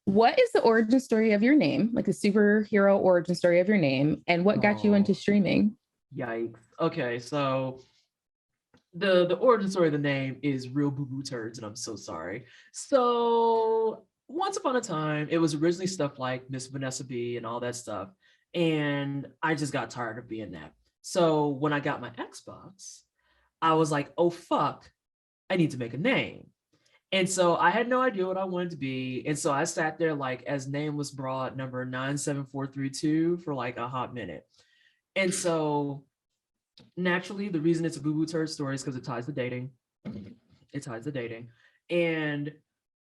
What is the origin story of your name? Like the superhero origin story of your name, and what got you into streaming? Yikes. Okay, so the origin story of the name is real boo-boo turds, and I'm so sorry. So once upon a time, it was originally stuff like Miss Vanessa B and all that stuff, and I just got tired of being that. So when I got my Xbox, I was like, oh fuck, I need to make a name. And so I had no idea what I wanted to be. And so I sat there like as nameless broad number 97432 for like a hot minute. And so naturally, the reason it's a boo-boo turd story is because it ties to dating. It ties to dating. And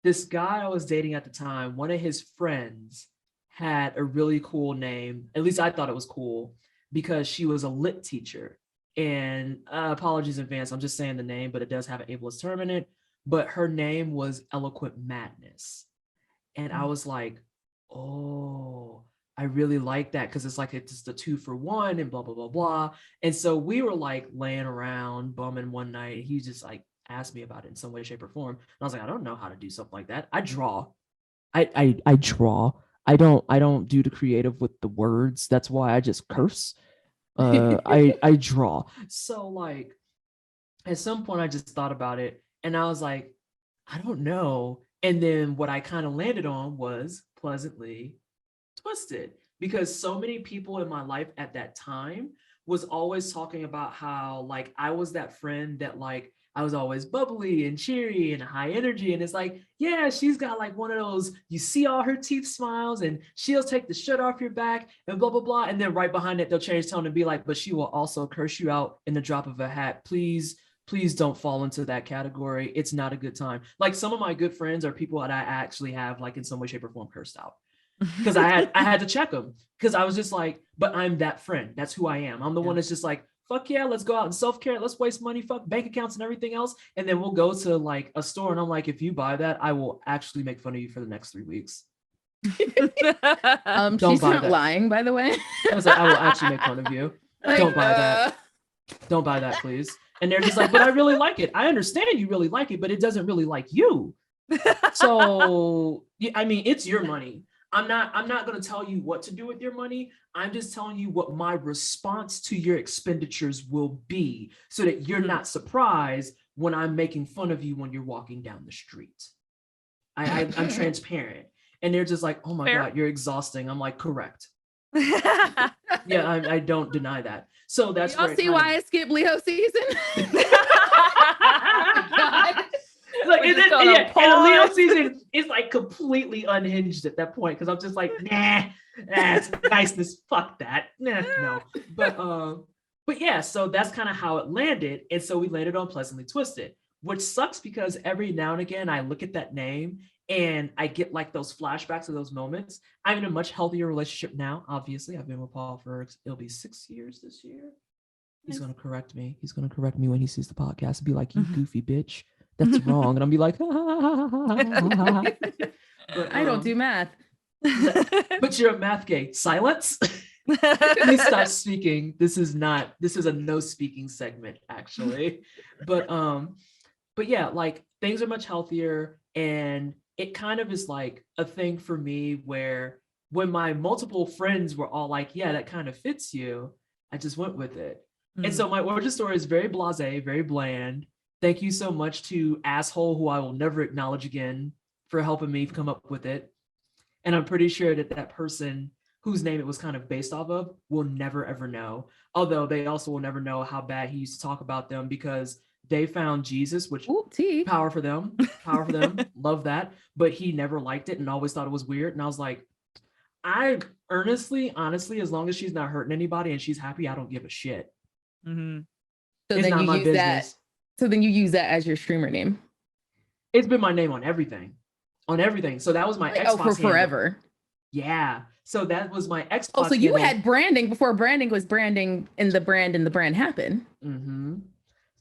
this guy I was dating at the time, one of his friends had a really cool name. At least I thought it was cool because she was a lit teacher. And apologies in advance, I'm just saying the name, but it does have an ableist term in it. But her name was Eloquent Madness. And I was like, oh, I really like that because it's like it's just a 2-for-1 and blah, blah, blah, blah. And so we were like laying around bumming one night. And he just like asked me about it in some way, shape, or form. And I was like, I don't know how to do something like that. I draw. I draw. I don't do the creative with the words. That's why I just curse. I draw. So like at some point I just thought about it. And I was like, I don't know. And then what I kind of landed on was Pleasantly Twisted, because so many people in my life at that time was always talking about how like I was that friend that like I was always bubbly and cheery and high energy. And it's like, yeah, she's got like one of those, you see all her teeth smiles and she'll take the shirt off your back and blah, blah, blah. And then right behind it, they'll change tone and be like, but she will also curse you out in the drop of a hat. Please don't fall into that category. It's not a good time. Like some of my good friends are people that I actually have like in some way, shape, or form cursed out. Because I had to check them because I was just like, but I'm that friend. That's who I am. I'm the one that's just like, fuck yeah, let's go out and self-care. Let's waste money, fuck bank accounts and everything else. And then we'll go to like a store and I'm like, if you buy that, I will actually make fun of you for the next 3 weeks. She's not lying, by the way. I was like, I will actually make fun of you. Like, don't buy that. Don't buy that, please. And they're just like, but I really like it. I understand you really like it, but it doesn't really like you. So, I mean, it's your money. I'm not going to tell you what to do with your money. I'm just telling you what my response to your expenditures will be so that you're not surprised when I'm making fun of you when you're walking down the street. I'm transparent. And they're just like, oh my God, you're exhausting. I'm like, correct. Yeah, I don't deny that. So that's y'all see why I skipped Leo season. Like, and Leo season is like completely unhinged at that point because I'm just like, nah, that's niceness. Fuck that. Nah, no. But yeah, so that's kind of how it landed. And so we landed on Pleasantly Twisted, which sucks because every now and again I look at that name and I get like those flashbacks of those moments. I'm in a much healthier relationship now. Obviously, I've been with Paul for, it'll be 6 years this year. He's going to correct me. He's going to correct me when he sees the podcast and be like, you goofy bitch. That's wrong. And I'll be like, but, I don't do math. But you're a math gay. Silence. Please stop speaking. This is a no speaking segment, actually. But yeah, like things are much healthier. And it kind of is like a thing for me where when my multiple friends were all like, yeah, that kind of fits you, I just went with it. And so my origin story is very blasé, very bland. Thank you so much to asshole who I will never acknowledge again for helping me come up with it. And I'm pretty sure that that person whose name it was kind of based off of will never, ever know. Although they also will never know how bad he used to talk about them because they found Jesus, which power for them, love that. But he never liked it and always thought it was weird. And I was like, I honestly, as long as she's not hurting anybody and she's happy, I don't give a shit. Mm-hmm. So it's then not my business. That. So then you use that as your streamer name. It's been my name on everything. So that was my Xbox for forever. Yeah. So that was my Xbox. Oh, so you had branding before branding was branding and the brand happened. Mm-hmm.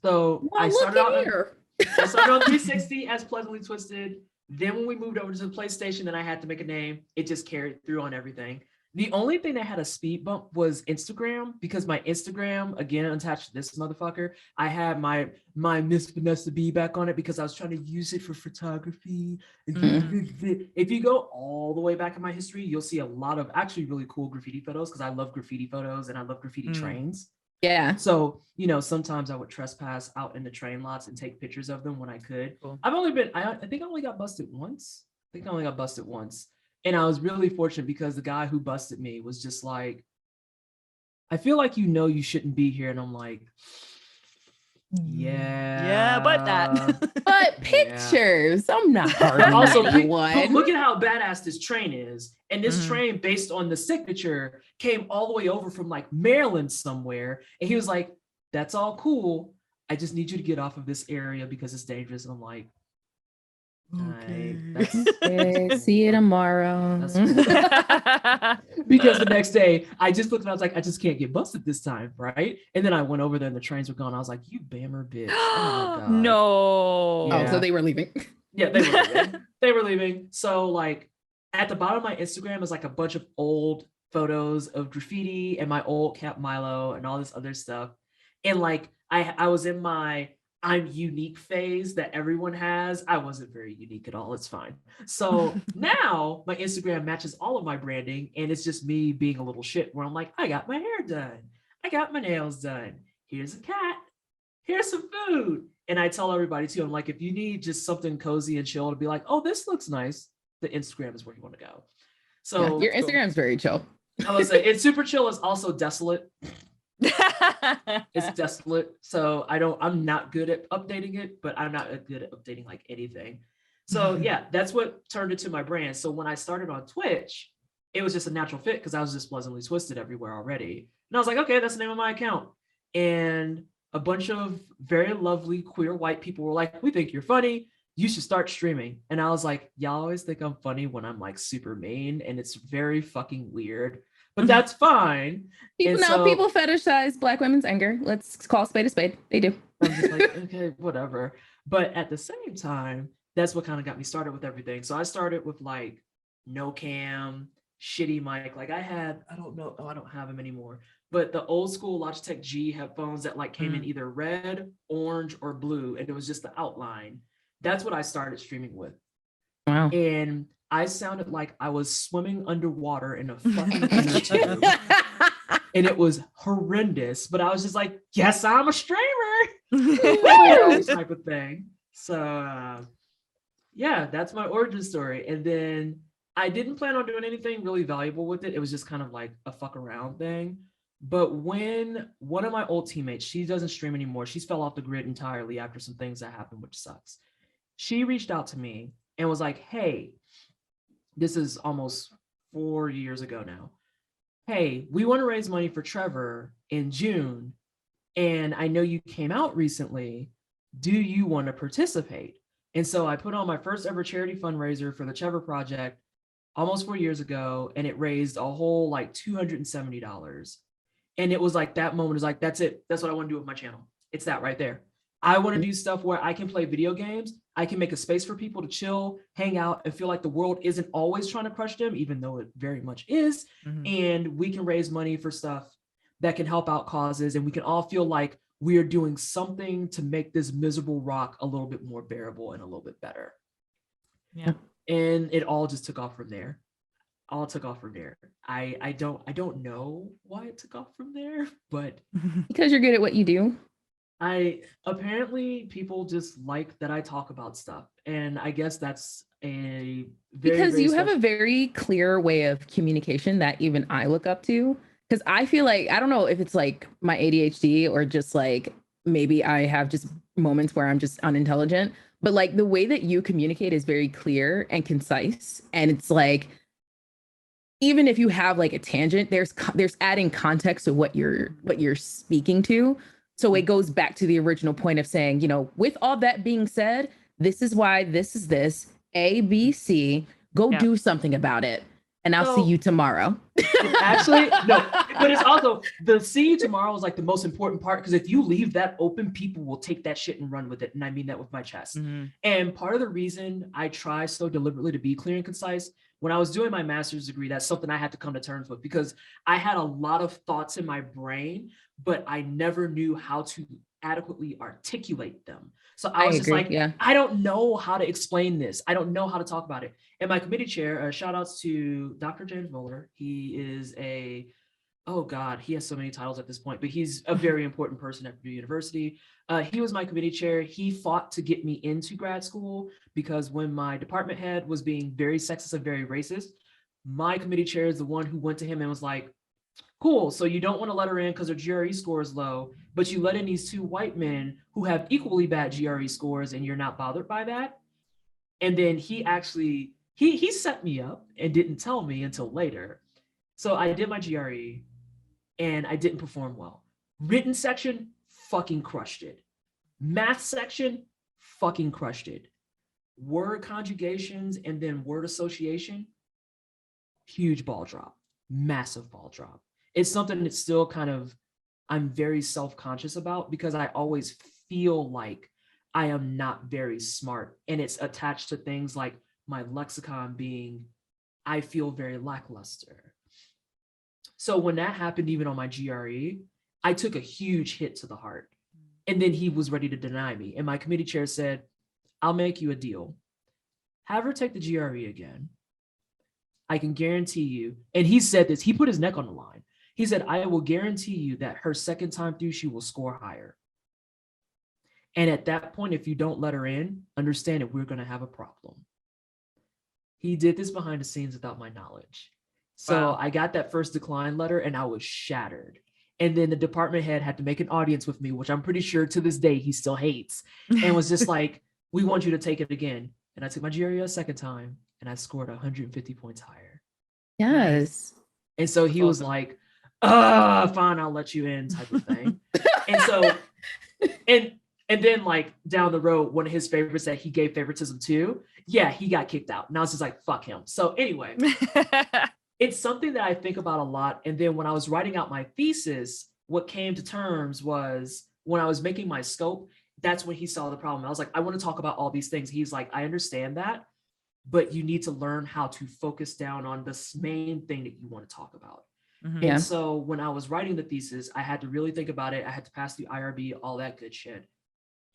So I started out here. I started on 360 as Pleasantly Twisted. Then when we moved over to the PlayStation, then I had to make a name. It just carried through on everything. The only thing that had a speed bump was Instagram, because my Instagram, again, attached to this motherfucker, I had my Miss Vanessa B back on it because I was trying to use it for photography. If you go all the way back in my history, you'll see a lot of actually really cool graffiti photos, because I love graffiti photos and I love graffiti trains. Yeah. So, sometimes I would trespass out in the train lots and take pictures of them when I could. Cool. I think I only got busted once. And I was really fortunate because the guy who busted me was just like, I feel like you shouldn't be here. And I'm like, yeah, but that. But pictures, I'm not hard. Also, look at how badass this train is. And this train, based on the signature, came all the way over from like Maryland somewhere. And he was like, that's all cool. I just need you to get off of this area because it's dangerous. And I'm like, okay, see you tomorrow. Because the next day I just looked and I was like, I just can't get busted this time, right? And then I went over there and the trains were gone. I was like, you bammer bitch. Oh my God. No. Yeah. Oh, so they were leaving. Yeah, they were leaving. So like at the bottom of my Instagram is like a bunch of old photos of graffiti and my old Camp Milo and all this other stuff. And like I was in my I'm unique phase that everyone has. I wasn't very unique at all. It's fine. So now my Instagram matches all of my branding, and it's just me being a little shit where I'm like, I got my hair done. I got my nails done. Here's a cat. Here's some food. And I tell everybody too, I'm like, if you need just something cozy and chill to be like, oh, this looks nice, the Instagram is where you want to go. So your Instagram's very chill. I would say it's super chill. It's also desolate. It's desolate. So I'm not good at updating it, but I'm not good at updating like anything. So yeah, that's what turned into my brand. So when I started on Twitch, it was just a natural fit because I was just Pleasantly Twisted everywhere already. And I was like, okay, that's the name of my account. And a bunch of very lovely queer white people were like, we think you're funny. You should start streaming. And I was like, y'all always think I'm funny when I'm like super mean, and it's very fucking weird. But that's fine. People fetishize Black women's anger. Let's call a spade a spade. They do. I'm just like, okay, whatever. But at the same time, that's what kind of got me started with everything. So I started with like no cam, shitty mic. Like I don't have them anymore. But the old school Logitech G headphones that like came in either red, orange, or blue, and it was just the outline. That's what I started streaming with. Wow. And I sounded like I was swimming underwater in a fucking inner tube. And it was horrendous, but I was just like, yes, I'm a streamer. Type of thing. So yeah, that's my origin story. And then I didn't plan on doing anything really valuable with it. It was just kind of like a fuck around thing. But when one of my old teammates, she doesn't stream anymore. She's fell off the grid entirely after some things that happened, which sucks. She reached out to me and was like, hey, this is almost 4 years ago now. Hey, we want to raise money for Trevor in June. And I know you came out recently. Do you want to participate? And so I put on my first ever charity fundraiser for the Trevor Project almost 4 years ago. And it raised a whole like $270. And it was like that moment is like, that's it. That's what I want to do with my channel. It's that right there. I want to do stuff where I can play video games. I can make a space for people to chill, hang out, and feel like the world isn't always trying to crush them, even though it very much is. And we can raise money for stuff that can help out causes. And we can all feel like we're doing something to make this miserable rock a little bit more bearable and a little bit better. Yeah. And it all just took off from there. All took off from there. I don't know why it took off from there, but because you're good at what you do. Apparently people just like that I talk about stuff. And I guess that's a because you have a very clear way of communication that even I look up to. Because I feel like, I don't know if it's like my ADHD or just like, maybe I have just moments where I'm just unintelligent, but like the way that you communicate is very clear and concise. And it's like, even if you have like a tangent, there's adding context to what you're speaking to. So it goes back to the original point of saying, with all that being said, this is why this is this, A, B, C, go do something about it. And I'll see you tomorrow. Actually, no, but it's also the see you tomorrow is like the most important part, because if you leave that open, people will take that shit and run with it. And I mean that with my chest. And part of the reason I try so deliberately to be clear and concise, when I was doing my master's degree, that's something I had to come to terms with, because I had a lot of thoughts in my brain, but I never knew how to adequately articulate them. So I was just like, I don't know how to explain this. I don't know how to talk about it. And my committee chair, shout outs to Dr. James Muller. He is oh God, he has so many titles at this point, but he's a very important person at Purdue University. He was my committee chair. He fought to get me into grad school, because when my department head was being very sexist and very racist, my committee chair is the one who went to him and was like, cool, so you don't want to let her in because her GRE score is low, but you let in these two white men who have equally bad GRE scores and you're not bothered by that? And then he actually, he set me up and didn't tell me until later. So I did my GRE and I didn't perform well. Written section, fucking crushed it. Math section, fucking crushed it. Word conjugations and then word association, huge ball drop, massive ball drop. It's something that's still kind of, I'm very self-conscious about, because I always feel like I am not very smart. And it's attached to things like my lexicon being, I feel very lackluster. So when that happened, even on my GRE, I took a huge hit to the heart. And then he was ready to deny me. And my committee chair said, I'll make you a deal. Have her take the GRE again. I can guarantee you, and he said this, he put his neck on the line. He said, I will guarantee you that her second time through, she will score higher. And at that point, if you don't let her in, understand that we're going to have a problem. He did this behind the scenes without my knowledge. So I got that first decline letter and I was shattered. And then the department head had to make an audience with me, which I'm pretty sure to this day he still hates, and was just like, we want you to take it again. And I took my GRE a second time and I scored 150 points higher. Yes. And so he was like, fine, I'll let you in, type of thing. And so, and then like down the road, one of his favorites that he gave favoritism to, he got kicked out. And I was just like, fuck him. So anyway, it's something that I think about a lot. And then when I was writing out my thesis, what came to terms was when I was making my scope, that's when he saw the problem. I was like, I want to talk about all these things. He's like, I understand that, but you need to learn how to focus down on the main thing that you want to talk about. And so when I was writing the thesis, I had to really think about it. I had to pass through IRB, all that good shit.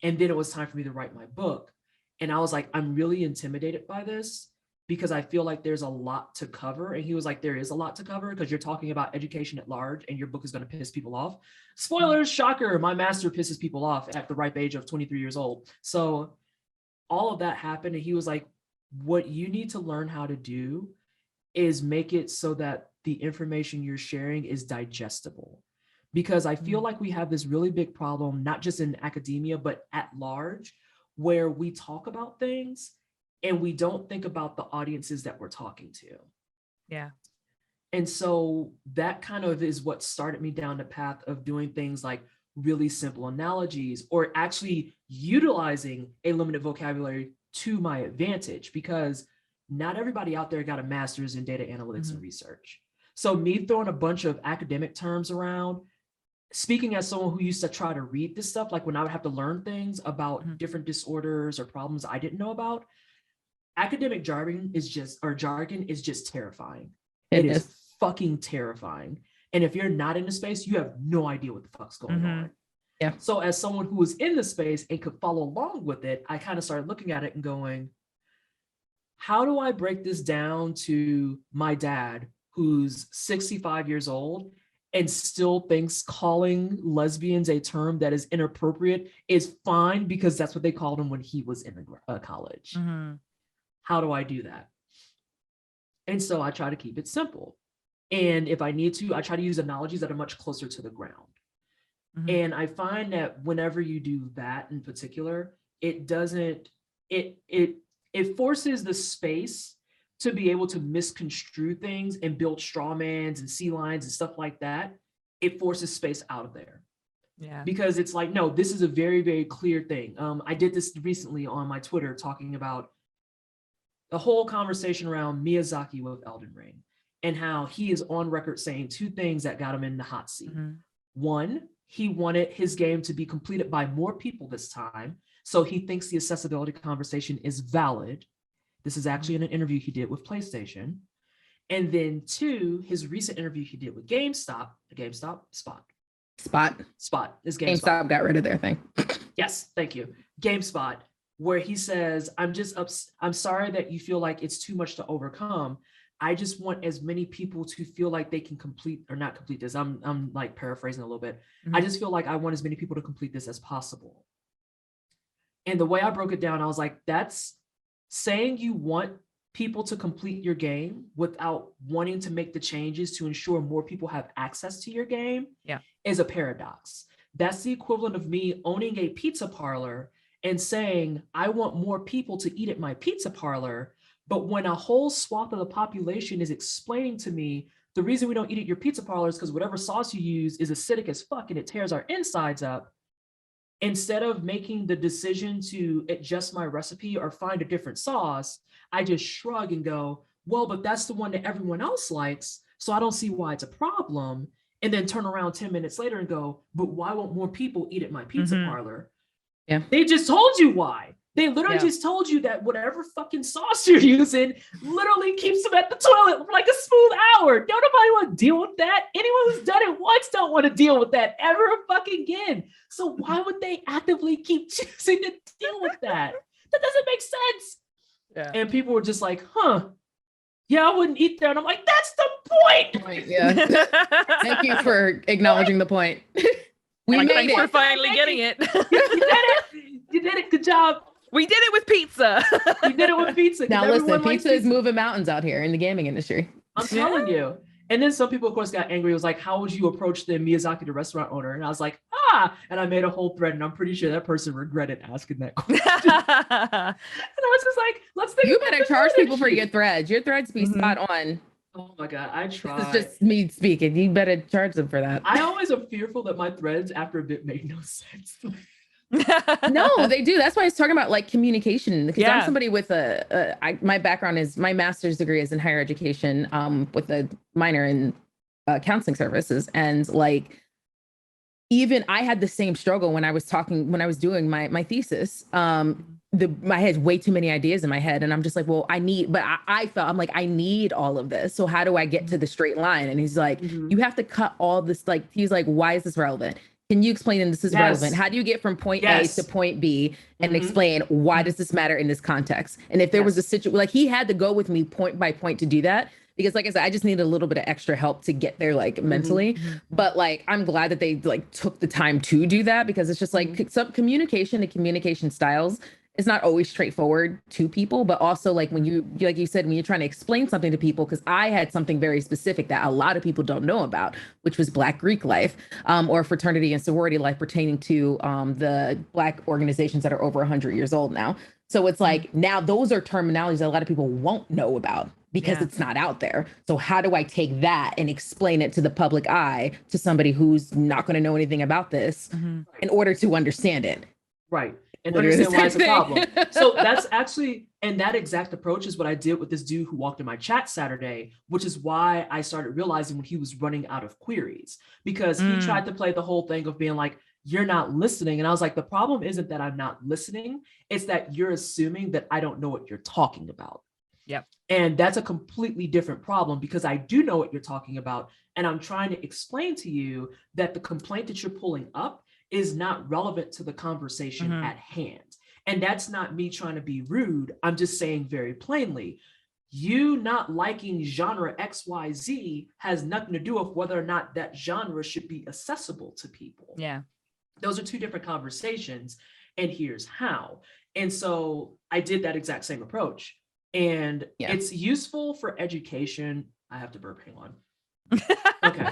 And then it was time for me to write my book. And I was like, I'm really intimidated by this because I feel like there's a lot to cover. And he was like, there is a lot to cover because you're talking about education at large and your book is going to piss people off. Spoilers, shocker, my master pisses people off at the ripe age of 23 years old. So all of that happened. And he was like, what you need to learn how to do is make it so that the information you're sharing is digestible. Because I feel like we have this really big problem, not just in academia, but at large, where we talk about things and we don't think about the audiences that we're talking to. Yeah. And so that kind of is what started me down the path of doing things like really simple analogies or actually utilizing a limited vocabulary to my advantage, because not everybody out there got a master's in data analytics and research. So me throwing a bunch of academic terms around, speaking as someone who used to try to read this stuff, like when I would have to learn things about different disorders or problems I didn't know about, academic jargon is just terrifying. It is fucking terrifying. And if you're not in the space, you have no idea what the fuck's going on. Yeah. So as someone who was in the space and could follow along with it, I kind of started looking at it and going, how do I break this down to my dad, who's 65 years old and still thinks calling lesbians a term that is inappropriate is fine because that's what they called him when he was in college. How do I do that? And so I try to keep it simple. And if I need to, I try to use analogies that are much closer to the ground. And I find that whenever you do that in particular, it forces the space to be able to misconstrue things and build straw mans and sea lines and stuff like that. It forces space out of there. Yeah. Because it's like, no, this is a very, very clear thing. I did this recently on my Twitter talking about the whole conversation around Miyazaki with Elden Ring. and how he is on record saying two things that got him in the hot seat. One, he wanted his game to be completed by more people this time. So he thinks the accessibility conversation is valid. This is actually in an interview he did with PlayStation. And then two, his recent interview he did with GameStop is GameStop got rid of their thing. Yes, thank you. GameSpot, where he says, I'm sorry that you feel like it's too much to overcome. I just want as many people to feel like they can complete or not complete this. I'm like paraphrasing a little bit. I just feel like I want as many people to complete this as possible. And the way I broke it down, I was like, that's saying you want people to complete your game without wanting to make the changes to ensure more people have access to your game is a paradox. That's the equivalent of me owning a pizza parlor and saying, I want more people to eat at my pizza parlor. But when a whole swath of the population is explaining to me, the reason we don't eat at your pizza parlor is because whatever sauce you use is acidic as fuck and it tears our insides up. Instead of making the decision to adjust my recipe or find a different sauce, I just shrug and go, well, but that's the one that everyone else likes. So I don't see why it's a problem. And then turn around 10 minutes later and go, but why won't more people eat at my pizza parlor? Yeah. They just told you why. They literally just told you that whatever fucking sauce you're using literally keeps them at the toilet for like a smooth hour. Don't nobody want to deal with that. Anyone who's done it once don't want to deal with that ever fucking again. So why would they actively keep choosing to deal with that? That doesn't make sense. Yeah. And people were just like, yeah, I wouldn't eat there. And I'm like, that's the point. Yeah. Thank you for acknowledging the point. We made it. We're finally getting it. You did it. Good job. We did it with pizza. You did it with pizza. Now listen, pizza is moving mountains out here in the gaming industry. I'm telling you. And then some people, of course, got angry. It was like, how would you approach the Miyazaki, the restaurant owner? And I was like, and I made a whole thread, and I'm pretty sure that person regretted asking that question. And I was just like, let's think. You better charge people for your threads. Your threads be spot on. Oh my God, I try. This is just me speaking. You better charge them for that. I always am fearful that my threads after a bit make no sense. No, they do. That's why I was talking about like communication, because I'm somebody with my background is my master's degree is in higher education, with a minor in counseling services. And like, even I had the same struggle when I was doing my thesis. I had way too many ideas in my head, and I'm just like, well, I felt, I'm like, I need all of this. So how do I get to the straight line? And he's like, you have to cut all this. Like, he's like, why is this relevant? Can you explain this is relevant? How do you get from point A to point B and explain why does this matter in this context? And if there was a situation, like he had to go with me point by point to do that, because like I said, I just needed a little bit of extra help to get there, like mentally. But like, I'm glad that they like took the time to do that, because it's just like some communication and communication styles is not always straightforward to people, but also like when you, like you said, when you're trying to explain something to people, because I had something very specific that a lot of people don't know about, which was Black Greek life, or fraternity and sorority life pertaining to the Black organizations that are over 100 years old now. So it's like, now those are terminologies that a lot of people won't know about because it's not out there. So how do I take that and explain it to the public eye, to somebody who's not going to know anything about this in order to understand it? Right. And understand why it's a problem. So that's actually, and that exact approach is what I did with this dude who walked in my chat Saturday, which is why I started realizing when he was running out of queries, because he tried to play the whole thing of being like, you're not listening. And I was like, the problem isn't that I'm not listening. It's that you're assuming that I don't know what you're talking about. Yep. And that's a completely different problem, because I do know what you're talking about. And I'm trying to explain to you that the complaint that you're pulling up is not relevant to the conversation at hand. And that's not me trying to be rude. I'm just saying very plainly, you not liking genre XYZ has nothing to do with whether or not that genre should be accessible to people. Yeah. Those are two different conversations. And here's how. And so I did that exact same approach. And it's useful for education. I have to burp, hang on. Okay.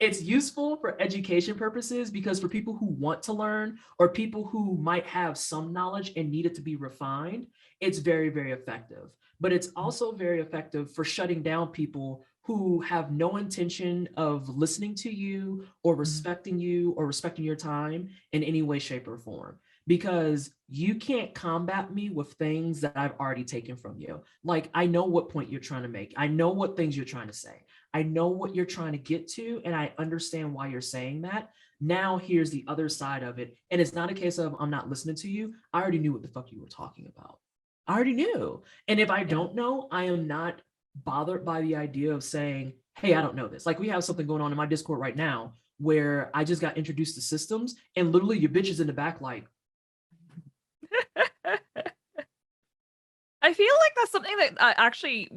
It's useful for education purposes, because for people who want to learn, or people who might have some knowledge and need it to be refined, it's very, very effective. But it's also very effective for shutting down people who have no intention of listening to you or respecting you or respecting your time in any way, shape, or form. because you can't combat me with things that I've already taken from you. Like, I know what point you're trying to make. I know what things you're trying to say. I know what you're trying to get to, and I understand why you're saying that. Now here's the other side of it. And it's not a case of I'm not listening to you. I already knew what the fuck you were talking about. I already knew. And if I don't know, I am not bothered by the idea of saying, hey, I don't know this. Like, we have something going on in my Discord right now where I just got introduced to systems, and literally your bitch is in the back like, I feel like that's something that actually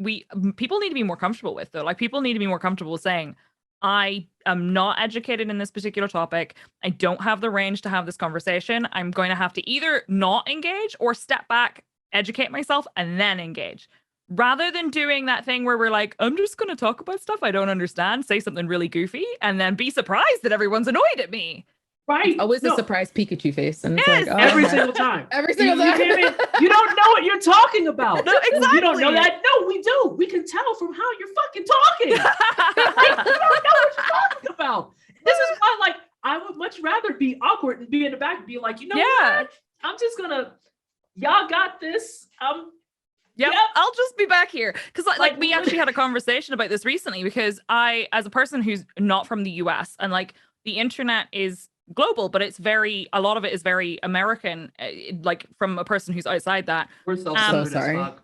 people need to be more comfortable with, though. Like, people need to be more comfortable saying, I am not educated in this particular topic. I don't have the range to have this conversation. I'm going to have to either not engage or step back, educate myself, and then engage. Rather than doing that thing where we're like, I'm just going to talk about stuff I don't understand, say something really goofy, and then be surprised that everyone's annoyed at me. Right. Always a surprise Pikachu face. And it's Yes, like, oh, every single time. Every single time. You don't know what you're talking about. No, exactly. You don't know that? No, we do. We can tell from how you're fucking talking. Like, you don't know what you're talking about. This is why, like, I would much rather be awkward and be in the back and be like, you know what? I'm just gonna, y'all got this. Yep, I'll just be back here. Because like we actually had a conversation about this recently, because I, as a person who's not from the US, and like the internet is global, but it's a lot of it is very American, like from a person who's outside that. We're self-centered so sorry. as fuck.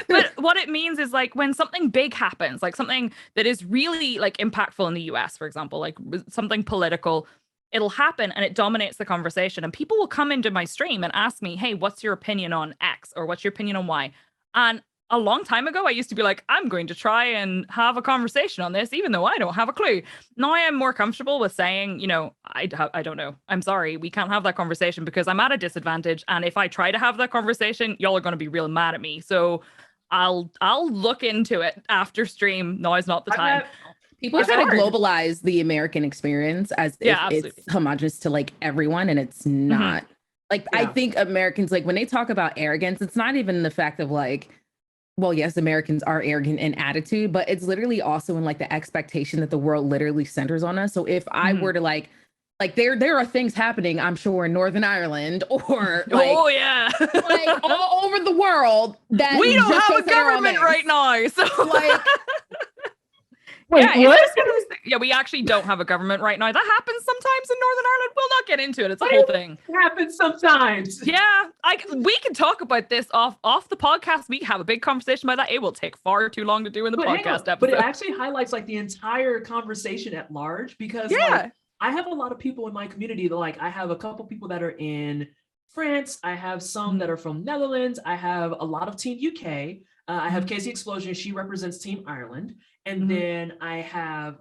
But what it means is, like, when something big happens, like something that is really like impactful in the US, for example, like something political, it'll happen and it dominates the conversation, and people will come into my stream and ask me, hey, what's your opinion on X, or what's your opinion on Y? And a long time ago, I used to be like, I'm going to try and have a conversation on this, even though I don't have a clue. Now I am more comfortable with saying, you know, I don't know. I'm sorry, we can't have that conversation because I'm at a disadvantage. And if I try to have that conversation, y'all are going to be real mad at me. So I'll look into it after stream. Now is not the time. People try to globalize the American experience as if absolutely. It's homogenous to like everyone, and it's not. Like, I think Americans, like, when they talk about arrogance, it's not even the fact of like, well, yes, Americans are arrogant in attitude, but it's literally also in like the expectation that the world literally centers on us. So if I were to like there are things happening, I'm sure, in Northern Ireland or like, like all over the world that we don't have a government right now. So like, wait, yeah, we actually don't have a government right now. That happens sometimes in Northern Ireland. We'll not get into it. It's a whole thing. It happens sometimes. Yeah, we can talk about this off the podcast. We have a big conversation about that. It will take far too long to do in the podcast episode. But it actually highlights like the entire conversation at large, because like, I have a lot of people in my community that, like, I have a couple people that are in France. I have some that are from Netherlands. I have a lot of Team UK. I have Casey Explosion. She represents Team Ireland. And then I have,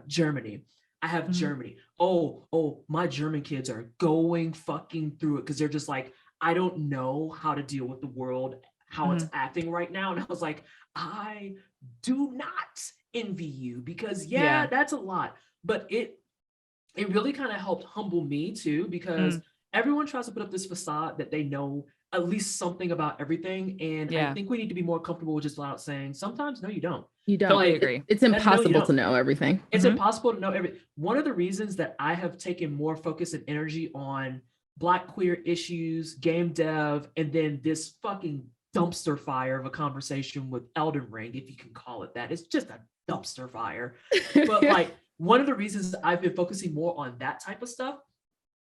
Germany. I have Germany. Oh, my German kids are going fucking through it, because they're just like, I don't know how to deal with the world, how it's acting right now. And I was like, I do not envy you, because that's a lot. But it really kind of helped humble me too, because everyone tries to put up this facade that they know at least something about everything. And I think we need to be more comfortable with just out saying, sometimes, no, you don't. You don't. Totally agree. It's impossible to know everything. It's impossible to know everything. One of the reasons that I have taken more focus and energy on Black queer issues, game dev, and then this fucking dumpster fire of a conversation with Elden Ring, if you can call it that. It's just a dumpster fire. But like, one of the reasons I've been focusing more on that type of stuff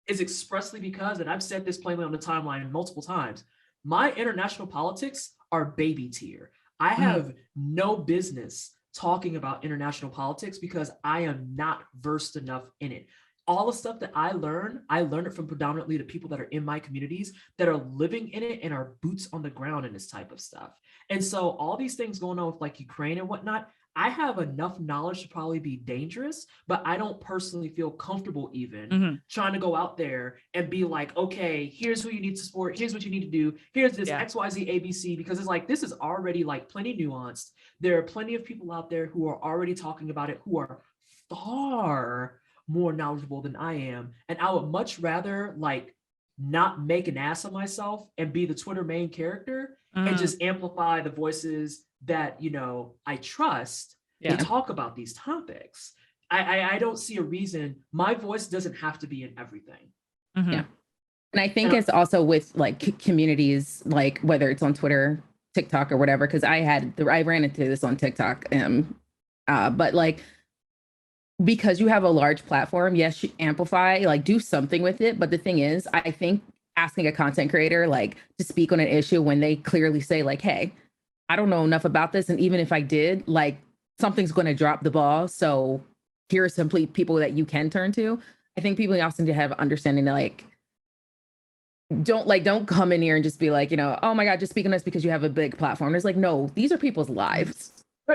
is expressly because, and I've said this plainly on the timeline multiple times, my international politics are baby tier. I have no business talking about international politics because I am not versed enough in it. All the stuff that I learn it from predominantly the people that are in my communities that are living in it and are boots on the ground in this type of stuff. And so all these things going on with like Ukraine and whatnot, I have enough knowledge to probably be dangerous, but I don't personally feel comfortable even trying to go out there and be like, okay, here's who you need to support. Here's what you need to do. Here's this XYZ ABC, because it's like, this is already like plenty nuanced. There are plenty of people out there who are already talking about it, who are far more knowledgeable than I am. And I would much rather like not make an ass of myself and be the Twitter main character and just amplify the voices that, you know, I trust to talk about these topics. I don't see a reason. My voice doesn't have to be in everything. Mm-hmm. Yeah. And I think it's also with like communities, like whether it's on Twitter, TikTok or whatever, because I ran into this on TikTok. But like, because you have a large platform, yes, you amplify, like do something with it. But the thing is, I think asking a content creator like to speak on an issue when they clearly say like, hey, I don't know enough about this. And even if I did, like something's going to drop the ball. So here are some people that you can turn to. I think people also need to have understanding that like, don't come in here and just be like, you know, oh my God, just speak on this because you have a big platform. There's like, no, these are people's lives.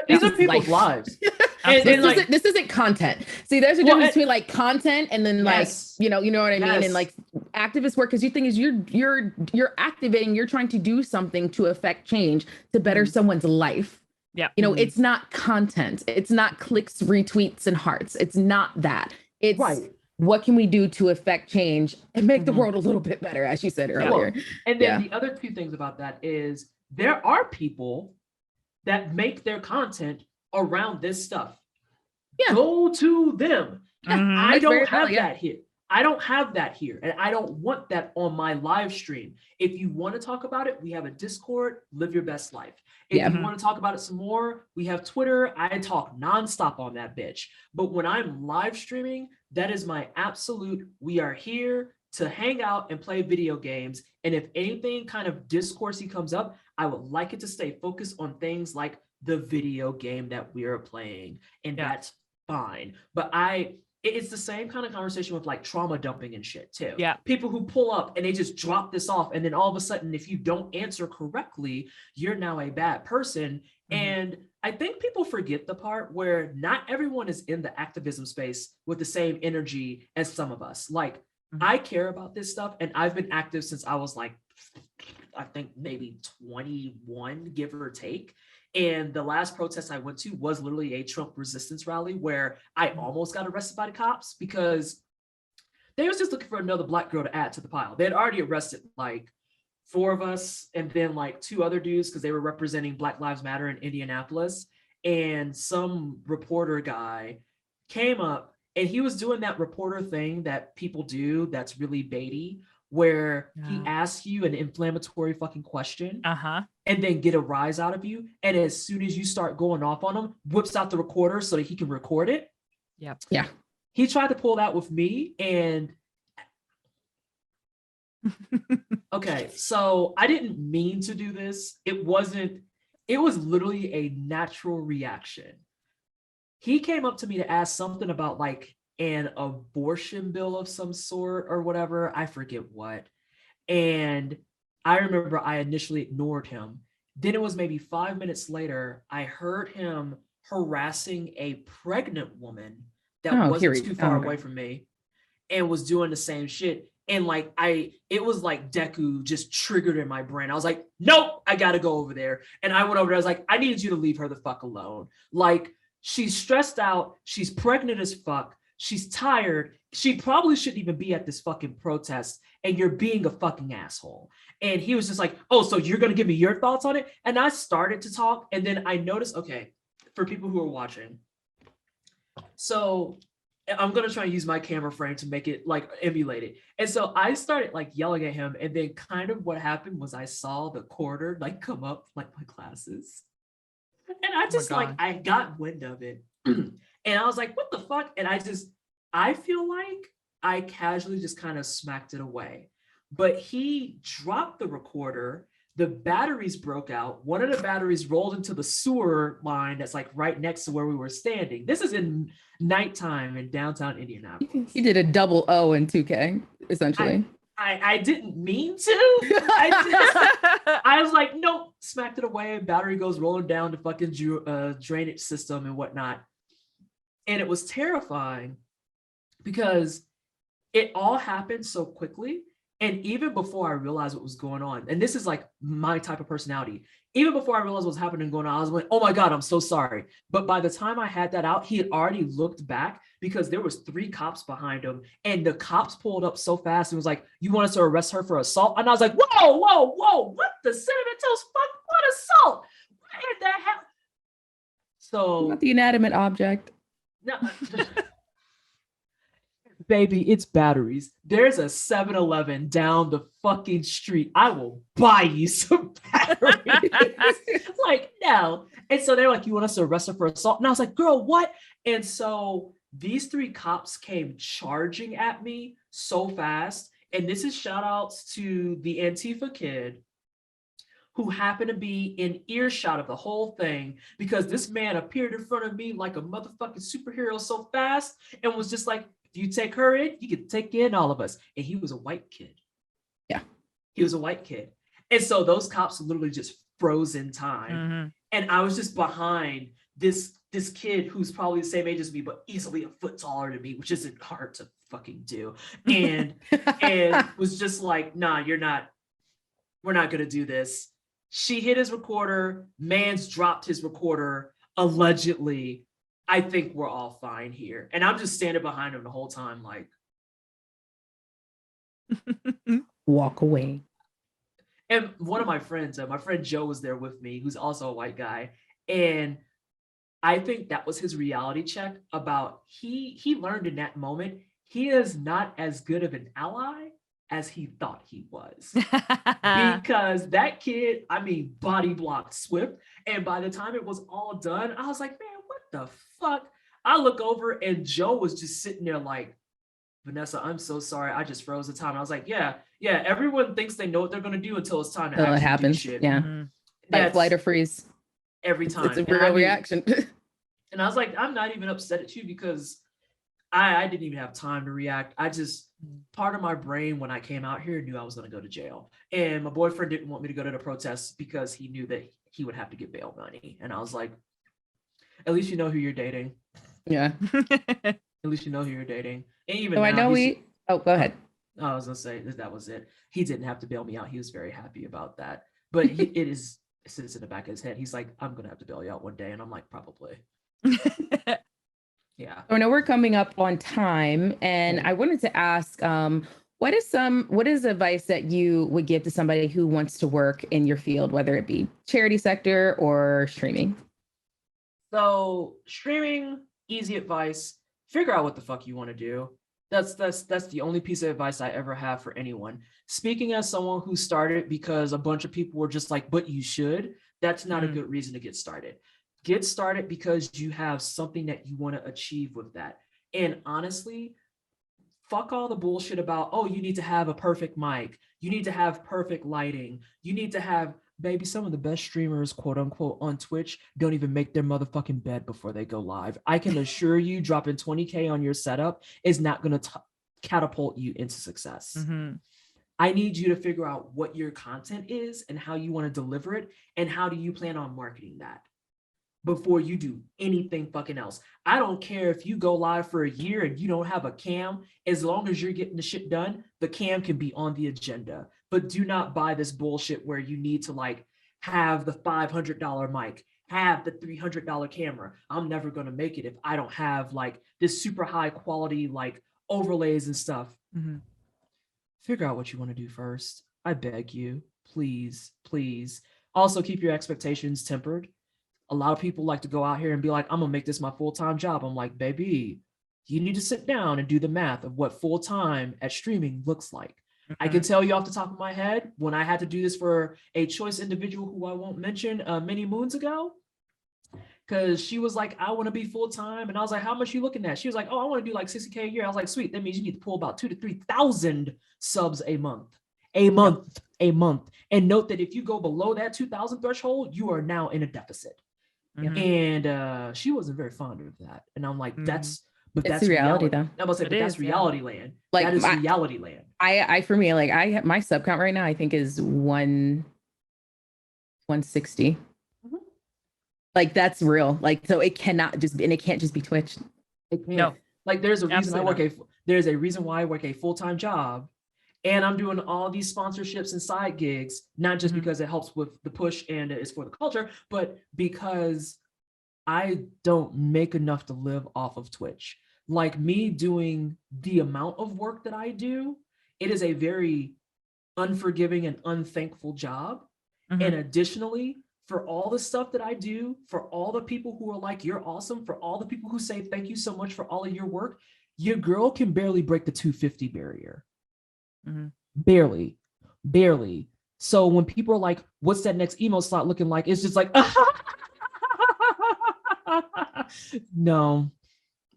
These are people's lives. and this isn't content. See, there's a difference between like content and then like, you know what I mean? And like activist work, because the thing is you're activating, you're trying to do something to affect change, to better someone's life. Yeah. You know, it's not content. It's not clicks, retweets, and hearts. It's not that. It's what can we do to affect change and make the world a little bit better, as you said earlier. And then the other two things about that is there are people that make their content around this stuff. Yeah. Go to them. I don't have that here. I don't have that here. And I don't want that on my live stream. If you want to talk about it, we have a Discord, live your best life. If you want to talk about it some more, we have Twitter. I talk nonstop on that bitch. But when I'm live streaming, that is my absolute, we are here to hang out and play video games. And if anything kind of discoursey comes up, I would like it to stay focused on things like the video game that we are playing. And that's fine. But it's the same kind of conversation with like trauma dumping and shit too. Yeah. People who pull up and they just drop this off. And then all of a sudden, if you don't answer correctly, you're now a bad person. And I think people forget the part where not everyone is in the activism space with the same energy as some of us. Like I care about this stuff and I've been active since I was like, I think maybe 21, give or take. And the last protest I went to was literally a Trump resistance rally where I almost got arrested by the cops because they was just looking for another Black girl to add to the pile. They had already arrested like 4 of us and then like 2 other dudes because they were representing Black Lives Matter in Indianapolis. And some reporter guy came up and he was doing that reporter thing that people do that's really baity, where he asks you an inflammatory fucking question and then get a rise out of you. And as soon as you start going off on him, whips out the recorder so that he can record it. Yeah. He tried to pull that with me and okay, so I didn't mean to do this. It was literally a natural reaction. He came up to me to ask something about like an abortion bill of some sort or whatever. I forget what. And I remember I initially ignored him. Then it was maybe 5 minutes later, I heard him harassing a pregnant woman that wasn't too far away from me and was doing the same shit. And like, it was like Deku just triggered in my brain. I was like, nope, I gotta go over there. And I went over there, I was like, I needed you to leave her the fuck alone. Like, she's stressed out, she's pregnant as fuck, she's tired, she probably shouldn't even be at this fucking protest, and you're being a fucking asshole. And he was just like, oh, so you're gonna give me your thoughts on it? And I started to talk, and then I noticed, okay, for people who are watching, so I'm gonna try and use my camera frame to make it like emulate it. And so I started like yelling at him, and then kind of what happened was I saw the quarter like come up like my glasses. And I just I got wind of it. And I was like, what the fuck? And I feel like I casually just kind of smacked it away. But he dropped the recorder, the batteries broke out. One of the batteries rolled into the sewer line that's like right next to where we were standing. This is in nighttime in downtown Indianapolis. You did a double O in 2K, essentially. I didn't mean to. I was like, nope, smacked it away. Battery goes rolling down the fucking drainage system and whatnot. And it was terrifying because it all happened so quickly. And even before I realized what was going on, and this is like my type of personality, even before I realized what was happening and going on, I was like, oh my God, I'm so sorry. But by the time I had that out, he had already looked back because there was 3 cops behind him, and the cops pulled up so fast and was like, you want us to arrest her for assault? And I was like, whoa, what the cinnamon toast fuck? What assault? Why did that happen? So not the inanimate object. No, baby, it's batteries. There's a 7-Eleven down the fucking street. I will buy you some batteries. Like, no. And so they're like, you want us to arrest her for assault? And I was like, girl, what? And so these 3 cops came charging at me so fast. And this is shout outs to the Antifa kid who happened to be in earshot of the whole thing, because this man appeared in front of me like a motherfucking superhero so fast and was just like, if you take her in, you can take in all of us. And he was a white kid. Yeah. He was a white kid. And so those cops literally just froze in time. Mm-hmm. And I was just behind this kid who's probably the same age as me, but easily a foot taller than me, which isn't hard to fucking do. And was just like, nah, we're not gonna do this. She hit his recorder, man's dropped his recorder, allegedly. I think we're all fine here. And I'm just standing behind him the whole time, like, walk away. And one of my friends, my friend Joe, was there with me, who's also a white guy. And I think that was his reality check about he learned in that moment, he is not as good of an ally as he thought he was. Because that kid, I mean, body blocked Swift. And by the time it was all done, I was like, man, what the fuck? I look over and Joe was just sitting there like, Vanessa, I'm so sorry. I just froze the time. I was like, yeah, everyone thinks they know what they're going to do until it's time to actually it happens. do shit. Yeah. Fight, flight, or freeze. Every time. It's a real reaction. And I was like, I'm not even upset at you because I didn't even have time to react. I just, part of my brain when I came out here knew I was going to go to jail. And my boyfriend didn't want me to go to the protests because he knew that he would have to get bail money. And I was like, at least you know who you're dating. Yeah. At least you know who you're dating. And even so now, I know go ahead. I was going to say that was it. He didn't have to bail me out. He was very happy about that. But it sits in the back of his head. He's like, I'm going to have to bail you out one day. And I'm like, probably. Yeah. So I know we're coming up on time, and I wanted to ask, what is advice that you would give to somebody who wants to work in your field, whether it be charity sector or streaming? So streaming, easy advice, figure out what the fuck you want to do. That's the only piece of advice I ever have for anyone. Speaking as someone who started because a bunch of people were just like, but you should, that's not a good reason to get started. Get started because you have something that you want to achieve with that. And honestly, fuck all the bullshit about, oh, you need to have a perfect mic. You need to have perfect lighting. You need to have, baby, some of the best streamers, quote unquote, on Twitch don't even make their motherfucking bed before they go live. I can assure you dropping 20K on your setup is not going to catapult you into success. Mm-hmm. I need you to figure out what your content is and how you want to deliver it and how do you plan on marketing that before you do anything fucking else. I don't care if you go live for a year and you don't have a cam, as long as you're getting the shit done, the cam can be on the agenda. But do not buy this bullshit where you need to like have the $500 mic, have the $300 camera. I'm never going to make it if I don't have like this super high quality like overlays and stuff. Mm-hmm. Figure out what you want to do first. I beg you, please, please. Also keep your expectations tempered. A lot of people like to go out here and be like, I'm gonna make this my full-time job. I'm like, baby, you need to sit down and do the math of what full-time at streaming looks like. Mm-hmm. I can tell you off the top of my head, when I had to do this for a choice individual who I won't mention many moons ago, because she was like, I want to be full-time. And I was like, how much are you looking at? She was like, oh, I want to do like 60K a year. I was like, sweet. That means you need to pull about 2,000 to 3,000 subs a month. A month. And note that if you go below that 2,000 threshold, you are now in a deficit. Mm-hmm. And she wasn't very fond of that. And I'm like, that's reality though. I'm about to say, but that's reality land. Like that is reality land. I for me, like I have my sub count right now, I think is 160. Mm-hmm. Like that's real. Like, so it cannot just be, and it can't just be Twitch. No. Like there's a reason there's a reason why I work a full-time job. And I'm doing all these sponsorships and side gigs, not just because it helps with the push and it's for the culture, but because I don't make enough to live off of Twitch. Like me doing the amount of work that I do, it is a very unforgiving and unthankful job. Mm-hmm. And additionally, for all the stuff that I do, for all the people who are like, you're awesome, for all the people who say, thank you so much for all of your work, your girl can barely break the 250 barrier. Mm-hmm. Barely. So when people are like, what's that next emo slot looking like? It's just like, no,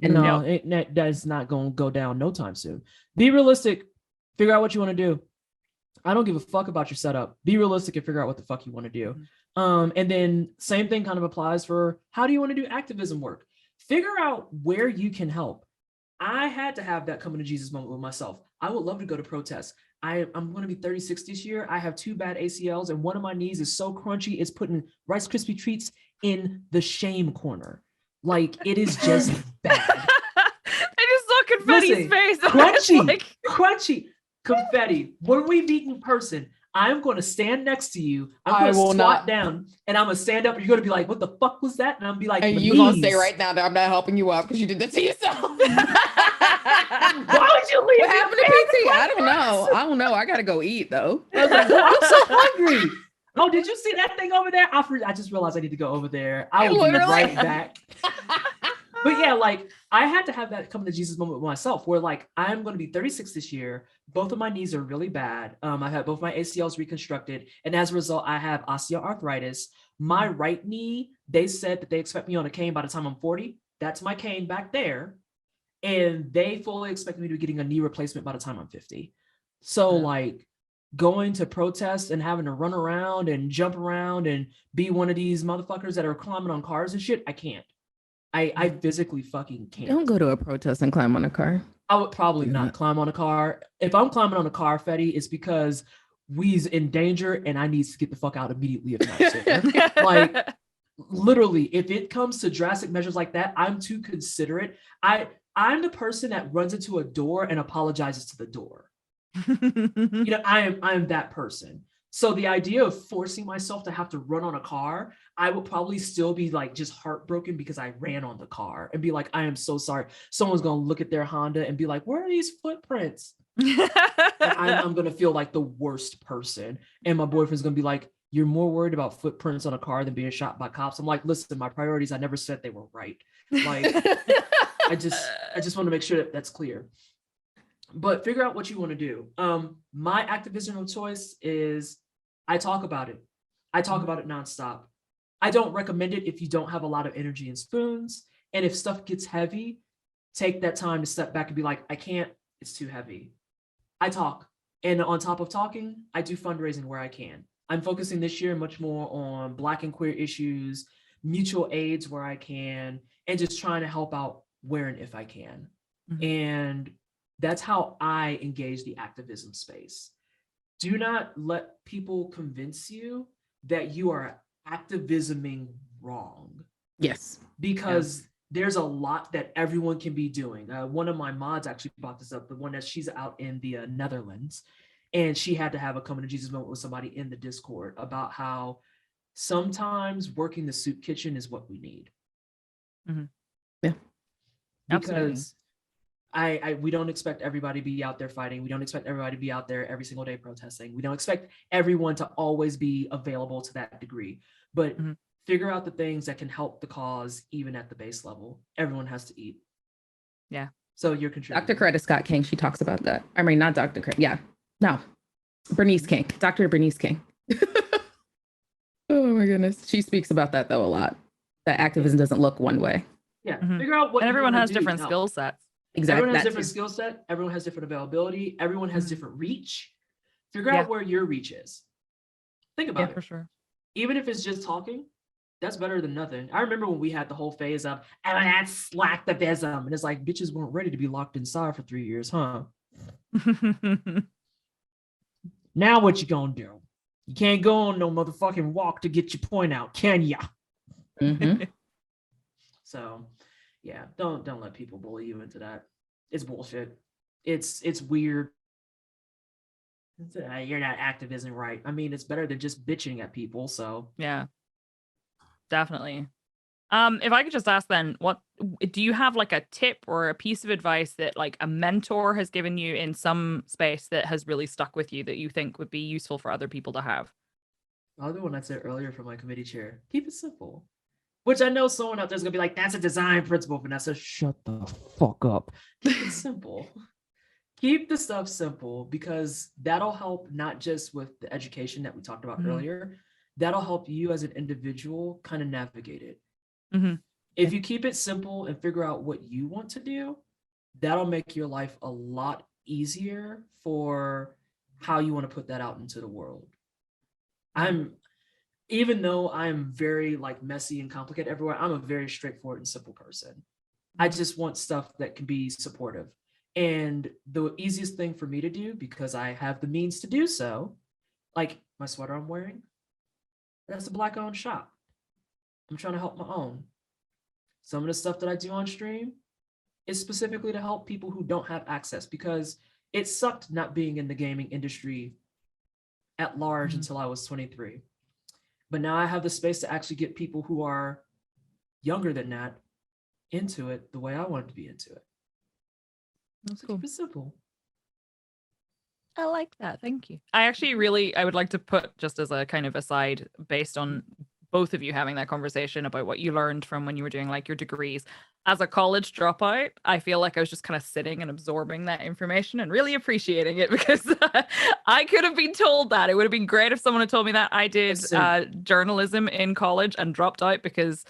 that is not going to go down no time soon. Be realistic. Figure out what you want to do. I don't give a fuck about your setup. Be realistic and figure out what the fuck you want to do. And then same thing kind of applies for how do you want to do activism work? Figure out where you can help. I had to have that coming to Jesus moment with myself. I would love to go to protests. I'm going to be 36 this year. I have 2 bad ACLs and one of my knees is so crunchy, it's putting Rice Krispie treats in the shame corner. Like, it is just bad. I just saw Confetti's face. Crunchy confetti. When we meet in person, I'm going to stand next to you. I'm going to squat down and I'm going to stand up and you're going to be like, what the fuck was that? And I'm going to be like, and you're going to say right now that I'm not helping you out because you did that to yourself. Why would you leave? What happened to PT? I don't know. I got to go eat though. I was like, well, I'm so hungry. Oh, did you see that thing over there? I just realized I need to go over there. I will be right back. But yeah, like, I had to have that come to Jesus moment with myself where, like, I'm going to be 36 this year. Both of my knees are really bad. I've had both my ACLs reconstructed. And as a result, I have osteoarthritis. My right knee, they said that they expect me on a cane by the time I'm 40. That's my cane back there. And they fully expect me to be getting a knee replacement by the time I'm 50. So like, going to protests and having to run around and jump around and be one of these motherfuckers that are climbing on cars and shit, I can't. I physically fucking can't. Don't go to a protest and climb on a car. I would probably not climb on a car. If I'm climbing on a car, Fetty, it's because we's in danger and I need to get the fuck out immediately if not sooner. Like, literally, if it comes to drastic measures like that, I'm too considerate. I'm the person that runs into a door and apologizes to the door. I am that person. So the idea of forcing myself to have to run on a car, I would probably still be like just heartbroken because I ran on the car and be like, I am so sorry. Someone's going to look at their Honda and be like, where are these footprints? I'm going to feel like the worst person. And my boyfriend's going to be like, you're more worried about footprints on a car than being shot by cops. I'm like, listen, my priorities, I never said they were right. Like, I just want to make sure that that's clear. But figure out what you want to do. My activism of choice is I talk about it. I talk about it nonstop. I don't recommend it if you don't have a lot of energy and spoons. And if stuff gets heavy, take that time to step back and be like, I can't, it's too heavy. I talk. And on top of talking, I do fundraising where I can. I'm focusing this year much more on Black and queer issues, mutual aids where I can, and just trying to help out where and if I can. Mm-hmm. And that's how I engage the activism space. Do not let people convince you that you are activisming wrong. Yes. Because there's a lot that everyone can be doing. One of my mods actually brought this up, the one that she's out in the Netherlands, and she had to have a coming to Jesus moment with somebody in the Discord about how sometimes working the soup kitchen is what we need. Mm-hmm. Yeah. Because we don't expect everybody to be out there fighting. We don't expect everybody to be out there every single day protesting. We don't expect everyone to always be available to that degree, but figure out the things that can help the cause even at the base level. Everyone has to eat. Yeah. So you're contributing. Dr. Coretta Scott King, she talks about that. I mean, not Dr. Coretta. Yeah. No. Bernice King. Dr. Bernice King. Oh my goodness. She speaks about that though a lot. That activism doesn't look one way. Yeah. Figure out what and everyone has different skill sets. Exactly. Everyone has different skill set. Everyone has different availability. Everyone has different reach. Figure out where your reach is. Think about it. For sure. Even if it's just talking, that's better than nothing. I remember when we had the whole phase of, oh, that's slacktivism. And it's like, bitches weren't ready to be locked inside for 3 years, huh? Now what you gonna do? You can't go on no motherfucking walk to get your point out, can ya? Mm-hmm. So, yeah, don't let people bully you into that. It's bullshit. It's weird. You're not activism, right? I mean, it's better than just bitching at people. So yeah, definitely. If I could just ask then, what do you have like a tip or a piece of advice that like a mentor has given you in some space that has really stuck with you that you think would be useful for other people to have? I'll do one I said earlier from my committee chair. Keep it simple. Which I know someone out there's gonna be like, that's a design principle, Vanessa. Shut the fuck up. Keep it simple. Keep the stuff simple, because that'll help not just with the education that we talked about earlier. That'll help you as an individual kind of navigate it. If you keep it simple and figure out what you want to do, that'll make your life a lot easier for how you want to put that out into the world. Even though I'm very like messy and complicated everywhere, I'm a very straightforward and simple person. I just want stuff that can be supportive. And the easiest thing for me to do, because I have the means to do so, like my sweater I'm wearing, that's a Black-owned shop. I'm trying to help my own. Some of the stuff that I do on stream is specifically to help people who don't have access, because it sucked not being in the gaming industry at large until I was 23. But now I have the space to actually get people who are younger than that into it the way I wanted to be into it. That's cool. Keep it simple. I like that. Thank you. I would like to put, just as a kind of aside, based on both of you having that conversation about what you learned from when you were doing like your degrees. As a college dropout, I feel like I was just kind of sitting and absorbing that information and really appreciating it, because I could have been told that. It would have been great if someone had told me that. I did journalism in college and dropped out because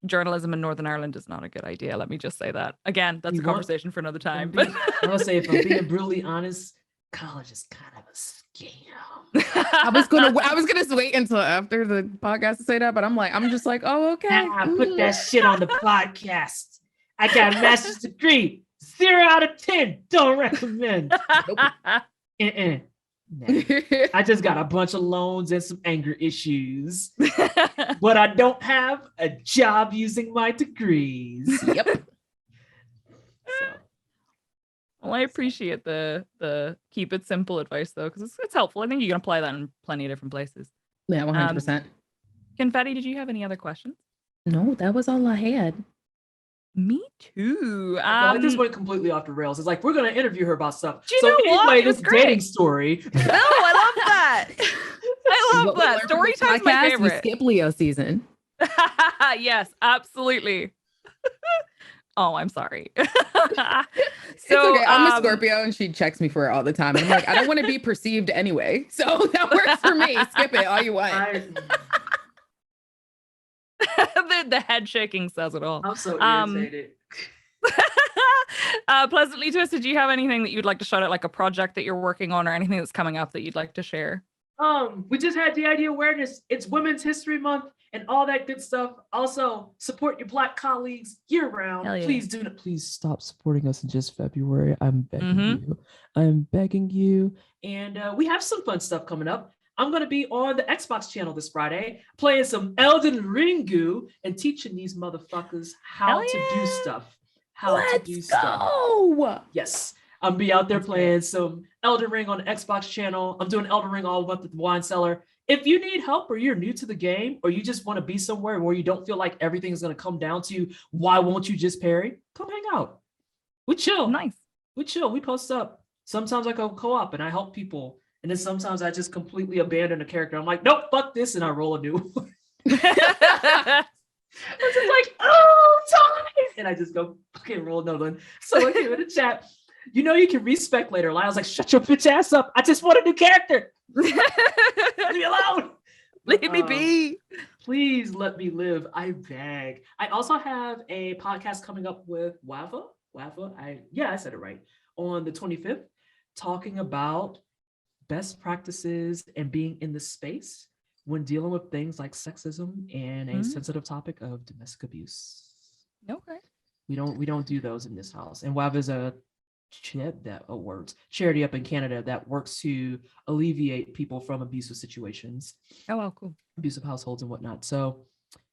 journalism in Northern Ireland is not a good idea. Let me just say that. Again, that's a conversation for another time. But I'm gonna say, if I'm being brutally honest, college is kind of a scam. I was gonna wait until after the podcast to say that, but I'm just like, oh, okay. I put that shit on the podcast. I got a master's degree. 0 out of 10. Don't recommend. Nope. Nah. I just got a bunch of loans and some anger issues. But I don't have a job using my degrees. Yep. So. Well, I appreciate the keep it simple advice, though, because it's helpful. I think you can apply that in plenty of different places. Yeah, 100%. Confetti, did you have any other questions? No, that was all I had. Me too. I this went completely off the rails. It's like, we're going to interview her about stuff. Do you know anyway, this dating story. No, I love that. I love that. Story time's my favorite. We skip Leo season. Yes, absolutely. Oh, I'm sorry. So it's okay. I'm a Scorpio and she checks me for it all the time. And I'm like, I don't want to be perceived anyway. So that works for me. Skip it all you want. The head shaking says it all. I'm so irritated. Pleasantly Twisted, do you have anything that you'd like to shout out, like a project that you're working on or anything that's coming up that you'd like to share? We just had the idea awareness. It's Women's History Month and all that good stuff. Also, support your Black colleagues year round. Yeah. Please stop supporting us in just February. I'm begging you. I'm begging you. And we have some fun stuff coming up. I'm going to be on the Xbox channel this Friday, playing some Elden Ringu and teaching these motherfuckers how to do stuff. Let's go. Yes. I'm be out there playing some Elden Ring on the Xbox channel. I'm doing Elden Ring all about the wine cellar. If you need help or you're new to the game or you just want to be somewhere where you don't feel like everything is going to come down to why won't you just parry, come hang out. We chill. Nice. We chill. We post up. Sometimes I go co-op and I help people. And then sometimes I just completely abandon a character. I'm like, nope, fuck this. And I roll a new one. It's just like, oh, time. And I just go, okay, roll another one. So I came in the chat. You know, you can respec later. I was like, shut your bitch ass up. I just want a new character. Leave me alone. Leave me be. Please let me live. I beg. I also have a podcast coming up with Wava. I said it right. On the 25th, talking about best practices and being in the space when dealing with things like sexism and a sensitive topic of domestic abuse. Okay. We don't do those in this house. And WAV is a charity up in Canada that works to alleviate people from abusive situations. Oh, wow, cool. Abusive households and whatnot. So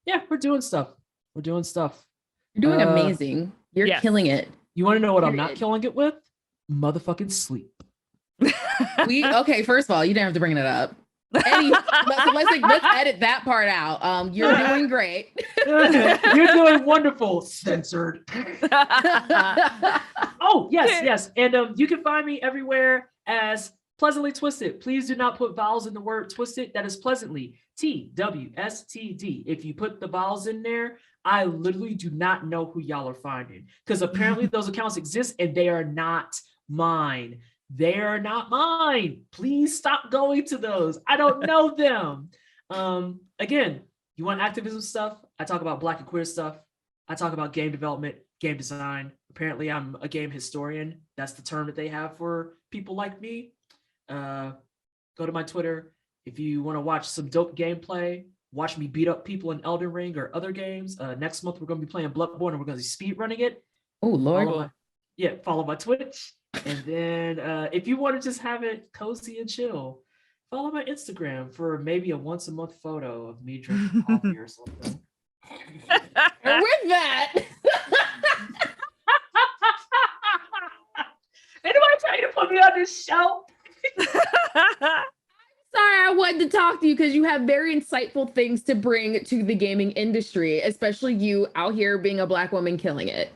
yeah, we're doing stuff. You're doing amazing. You're killing it. You want to know what I'm not killing it with? Motherfucking sleep. Okay, first of all, you didn't have to bring it up. Let's edit that part out. You're doing great. You're doing wonderful. Censored. Oh, yes. And you can find me everywhere as Pleasantly Twisted. Please do not put vowels in the word twisted. That is pleasantly, TWSTD. If you put the vowels in there, I literally do not know who y'all are finding, because apparently those accounts exist and they are not mine. They are not mine. Please stop going to those. I don't know them. Again, you want activism stuff? I talk about Black and queer stuff. I talk about game development, game design. Apparently, I'm a game historian. That's the term that they have for people like me. Go to my Twitter. If you want to watch some dope gameplay, watch me beat up people in Elden Ring or other games. Next month, we're going to be playing Bloodborne and we're going to be speed running it. Oh, Lord. Follow my Twitch. And then if you want to just have it cozy and chill, follow my Instagram for maybe a once a month photo of me drinking coffee or something. And with that, anybody trying to put me on this show? sorry, I wanted to talk to you because you have very insightful things to bring to the gaming industry, especially you out here being a Black woman killing it.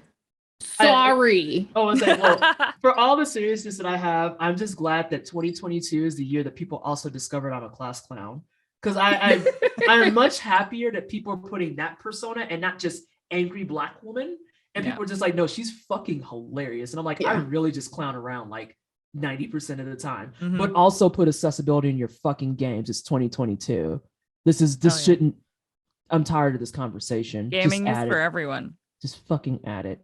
Sorry. For all the seriousness that I have, I'm just glad that 2022 is the year that people also discovered I'm a class clown. Because I'm much happier that people are putting that persona and not just angry Black woman. And people are just like, no, she's fucking hilarious. And I'm like, I really just clown around like 90% of the time. But also put accessibility in your fucking games. It's 2022. Shouldn't. I'm tired of this conversation. Gaming is for everyone. Just fucking add it.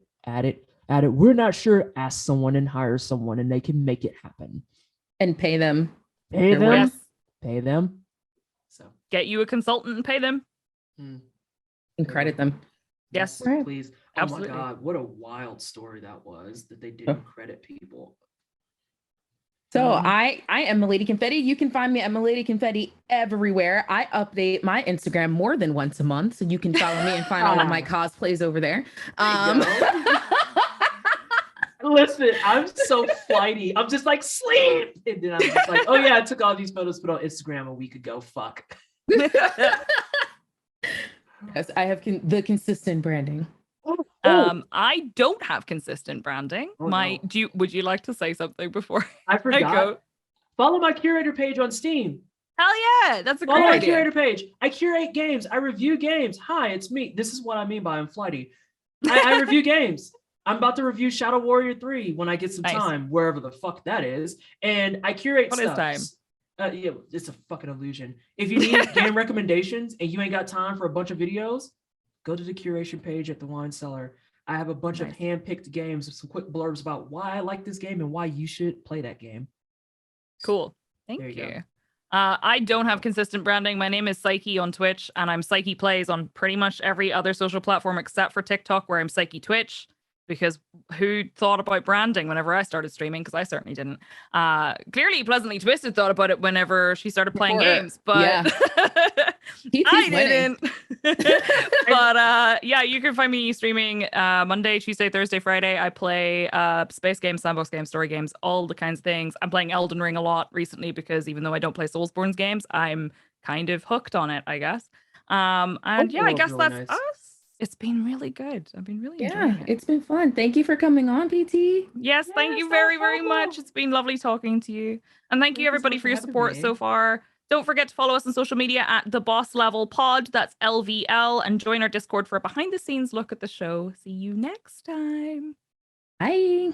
We're not sure. Ask someone and hire someone and they can make it happen. And pay them. Pay them. Yes. Pay them. So get you a consultant and pay them. And credit them. Yes. Please. Absolutely. Oh my God, what a wild story that was that they didn't credit people. So I am MiLadyConfetti. You can find me at MiLadyConfetti everywhere. I update my Instagram more than once a month, so you can follow me and find all of my cosplays over there. Listen, I'm so flighty. I'm just like, sleep. And then I'm just like, oh yeah, I took all these photos, put on Instagram a week ago. Fuck. Yes, I have the consistent branding. I don't have consistent branding. Would you like to say something before I forgot? I go? Follow my curator page on Steam. Hell yeah, that's a great idea. Follow my curator page. I curate games. I review games. Hi, it's me. This is what I mean by I'm flighty. I review games. I'm about to review Shadow Warrior 3 when I get some time, wherever the fuck that is. And I curate stuff. Is time? Yeah, it's a fucking illusion. If you need game recommendations and you ain't got time for a bunch of videos, go to the curation page at the Wine Cellar. I have a bunch of hand-picked games with some quick blurbs about why I like this game and why you should play that game. Cool. Thank you. I don't have consistent branding. My name is Psyche on Twitch, and I'm Psyche Plays on pretty much every other social platform except for TikTok, where I'm Psyche Twitch. Because who thought about branding whenever I started streaming? Because I certainly didn't. Clearly, Pleasantly Twisted thought about it whenever she started playing games, but I didn't. But you can find me streaming Monday, Tuesday, Thursday, Friday. I play space games, sandbox games, story games, all the kinds of things. I'm playing Elden Ring a lot recently because even though I don't play Soulsborne's games, I'm kind of hooked on it, I guess. I guess that's us. It's been really good. I've been really enjoying it. It's been fun. Thank you for coming on, PT. Yes, thank you very, very much. It's been lovely talking to you. And thank you everybody for your support so far. Don't forget to follow us on social media at the Boss Level Pod. That's LVL. And join our Discord for a behind the scenes look at the show. See you next time. Bye.